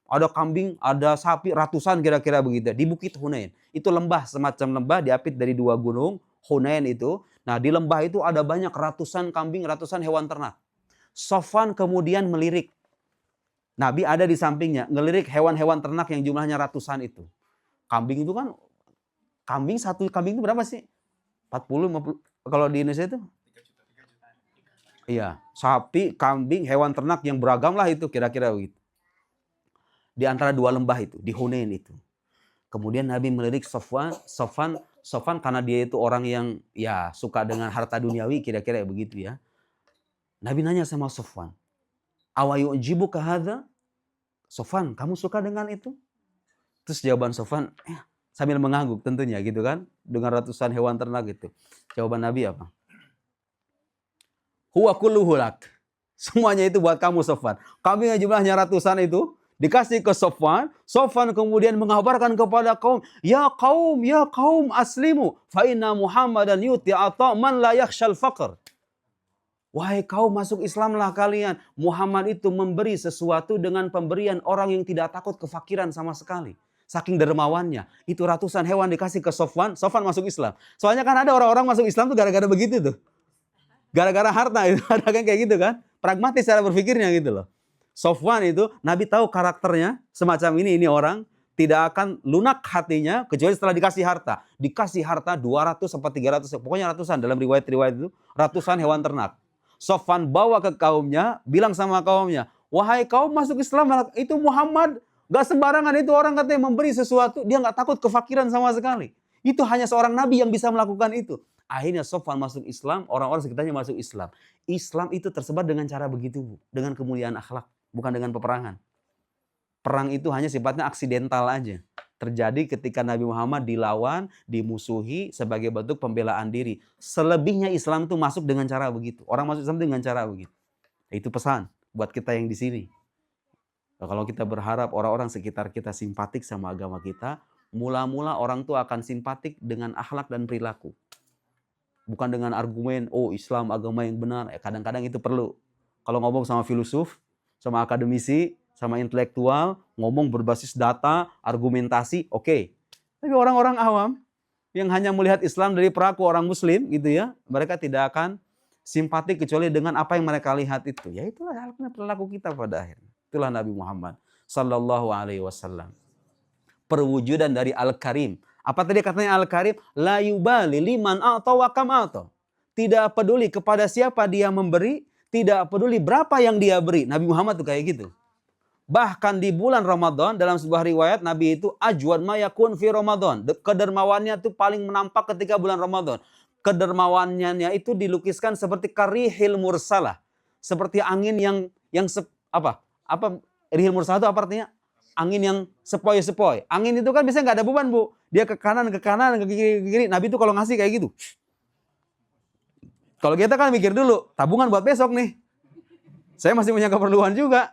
Ada kambing, ada sapi, ratusan kira-kira begitu. Di Bukit Hunain. Itu lembah, semacam lembah diapit dari 2 gunung. Hunain itu. Nah di lembah itu ada banyak ratusan kambing, ratusan hewan ternak. Sofwan kemudian melirik. Nabi ada di sampingnya. Ngelirik hewan-hewan ternak yang jumlahnya ratusan itu. Kambing itu kan, satu kambing itu berapa sih? 40, 50. Kalau di Indonesia itu?
3 juta.
Iya. Sapi, kambing, hewan ternak yang beragam lah itu kira-kira begitu. Di antara 2 lembah itu, di Hunain itu. Kemudian Nabi melirik Sofwan karena dia itu orang yang ya suka dengan harta duniawi kira-kira begitu ya. Nabi nanya sama Sofwan, "Awayu'jibuka hadza?" Sofwan, kamu suka dengan itu? Terus jawaban Sofwan sambil mengangguk tentunya gitu kan, dengan ratusan hewan ternak gitu. Jawaban Nabi apa? Huwa kulluhu lak. Semuanya itu buat kamu Sofwan. Kambing yang jumlahnya ratusan itu dikasih ke Sofwan. Sofwan kemudian mengabarkan kepada kaum, ya kaum aslimu, fa inna Muhammadan yuti ata man la yakhshal faqr. Wahai kaum, masuk Islamlah kalian. Muhammad itu memberi sesuatu dengan pemberian orang yang tidak takut kefakiran sama sekali. Saking dermawannya. Itu ratusan hewan dikasih ke Sofwan. Sofwan masuk Islam. Soalnya kan ada orang-orang masuk Islam tuh gara-gara begitu tuh. Gara-gara harta itu. Ada kan kayak gitu kan. Pragmatis cara berpikirnya gitu loh. Sofwan itu Nabi tahu karakternya semacam ini orang tidak akan lunak hatinya kecuali setelah dikasih harta. Dikasih harta 200 sampai 300, pokoknya ratusan dalam riwayat-riwayat itu, ratusan hewan ternak. Sofwan bawa ke kaumnya, bilang sama kaumnya, wahai kaum masuk Islam, itu Muhammad gak sembarangan itu orang katanya memberi sesuatu, dia gak takut kefakiran sama sekali. Itu hanya seorang Nabi yang bisa melakukan itu. Akhirnya Sofwan masuk Islam, orang-orang sekitarnya masuk Islam. Islam itu tersebar dengan cara begitu, Bu, dengan kemuliaan akhlak, bukan dengan peperangan. Perang itu hanya sifatnya aksidental aja. Terjadi ketika Nabi Muhammad dilawan, dimusuhi sebagai bentuk pembelaan diri. Selebihnya Islam itu masuk dengan cara begitu. Orang masuk Islam dengan cara begitu. Itu pesan buat kita yang di sini. Nah, kalau kita berharap orang-orang sekitar kita simpatik sama agama kita, mula-mula orang tuh akan simpatik dengan akhlak dan perilaku. Bukan dengan argumen, oh Islam agama yang benar. Kadang-kadang itu perlu. Kalau ngomong sama filosof, sama akademisi, sama intelektual, ngomong berbasis data, argumentasi, oke. Tapi orang-orang awam yang hanya melihat Islam dari perilaku orang Muslim gitu ya, mereka tidak akan simpatik kecuali dengan apa yang mereka lihat itu. Ya itulah halnya perilaku kita pada akhirnya. Itulah Nabi Muhammad sallallahu alaihi wasallam. Perwujudan dari Al-Karim. Apa tadi katanya Al-Karim? La yubali liman a'ta wa kam a'ta. Tidak peduli kepada siapa dia memberi, tidak peduli berapa yang dia beri. Nabi Muhammad tuh kayak gitu. Bahkan di bulan Ramadan, dalam sebuah riwayat, Nabi itu ajwad ma yakun fi Ramadan. Kedermawannya itu paling menampak ketika bulan Ramadan. Kedermawannya itu dilukiskan seperti karihil mursalah. Seperti angin yang apa rihil mursalah itu apa artinya? Angin yang sepoi-sepoi. Angin itu kan biasanya nggak ada beban, Bu. Dia ke kanan, ke kiri. Nabi itu kalau ngasih kayak gitu. Kalau kita kan mikir dulu, tabungan buat besok nih. Saya masih punya keperluan juga.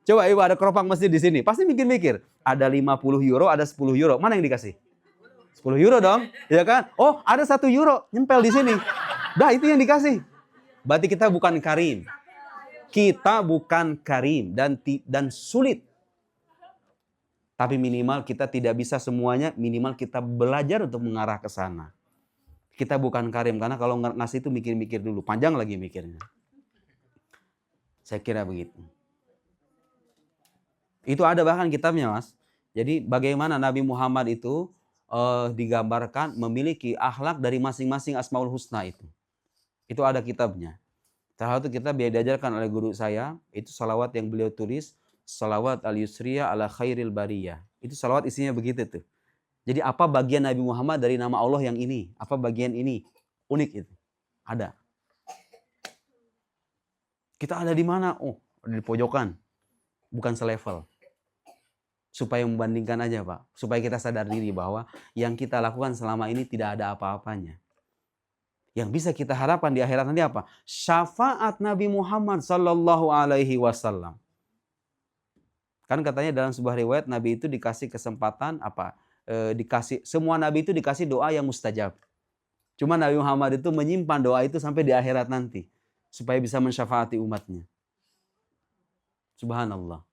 Coba ibu ada keropang masjid di sini. Pasti mikir-mikir. Ada 50 euro, ada 10 euro. Mana yang dikasih? 10 euro dong. Ya kan? Oh ada 1 euro. Nyempel di sini. Dah itu yang dikasih. Berarti kita bukan karim. Kita bukan karim. Dan sulit. Tapi minimal kita tidak bisa semuanya. Minimal kita belajar untuk mengarah ke sana. Kita bukan karim. Karena kalau ngasih itu mikir-mikir dulu. Panjang lagi mikirnya. Saya kira begitu. Itu ada bahkan kitabnya, Mas. Jadi bagaimana Nabi Muhammad itu digambarkan memiliki akhlak dari masing-masing Asmaul Husna itu. Itu ada kitabnya. Salah satu kitab yang diajarkan oleh guru saya, itu salawat yang beliau tulis, salawat al-yusriyah ala khairil bariyah. Itu salawat isinya begitu tuh. Jadi apa bagian Nabi Muhammad dari nama Allah yang ini? Apa bagian ini? Unik itu. Ada. Kita ada di mana? Oh, di pojokan. Bukan selevel. Supaya membandingkan aja, Pak. Supaya kita sadar diri bahwa yang kita lakukan selama ini tidak ada apa-apanya. Yang bisa kita harapkan di akhirat nanti apa? Syafaat Nabi Muhammad sallallahu alaihi wasallam. Kan katanya dalam sebuah riwayat Nabi itu dikasih kesempatan apa? Semua Nabi itu dikasih doa yang mustajab. Cuma Nabi Muhammad itu menyimpan doa itu sampai di akhirat nanti supaya bisa mensyafaati umatnya. Subhanallah.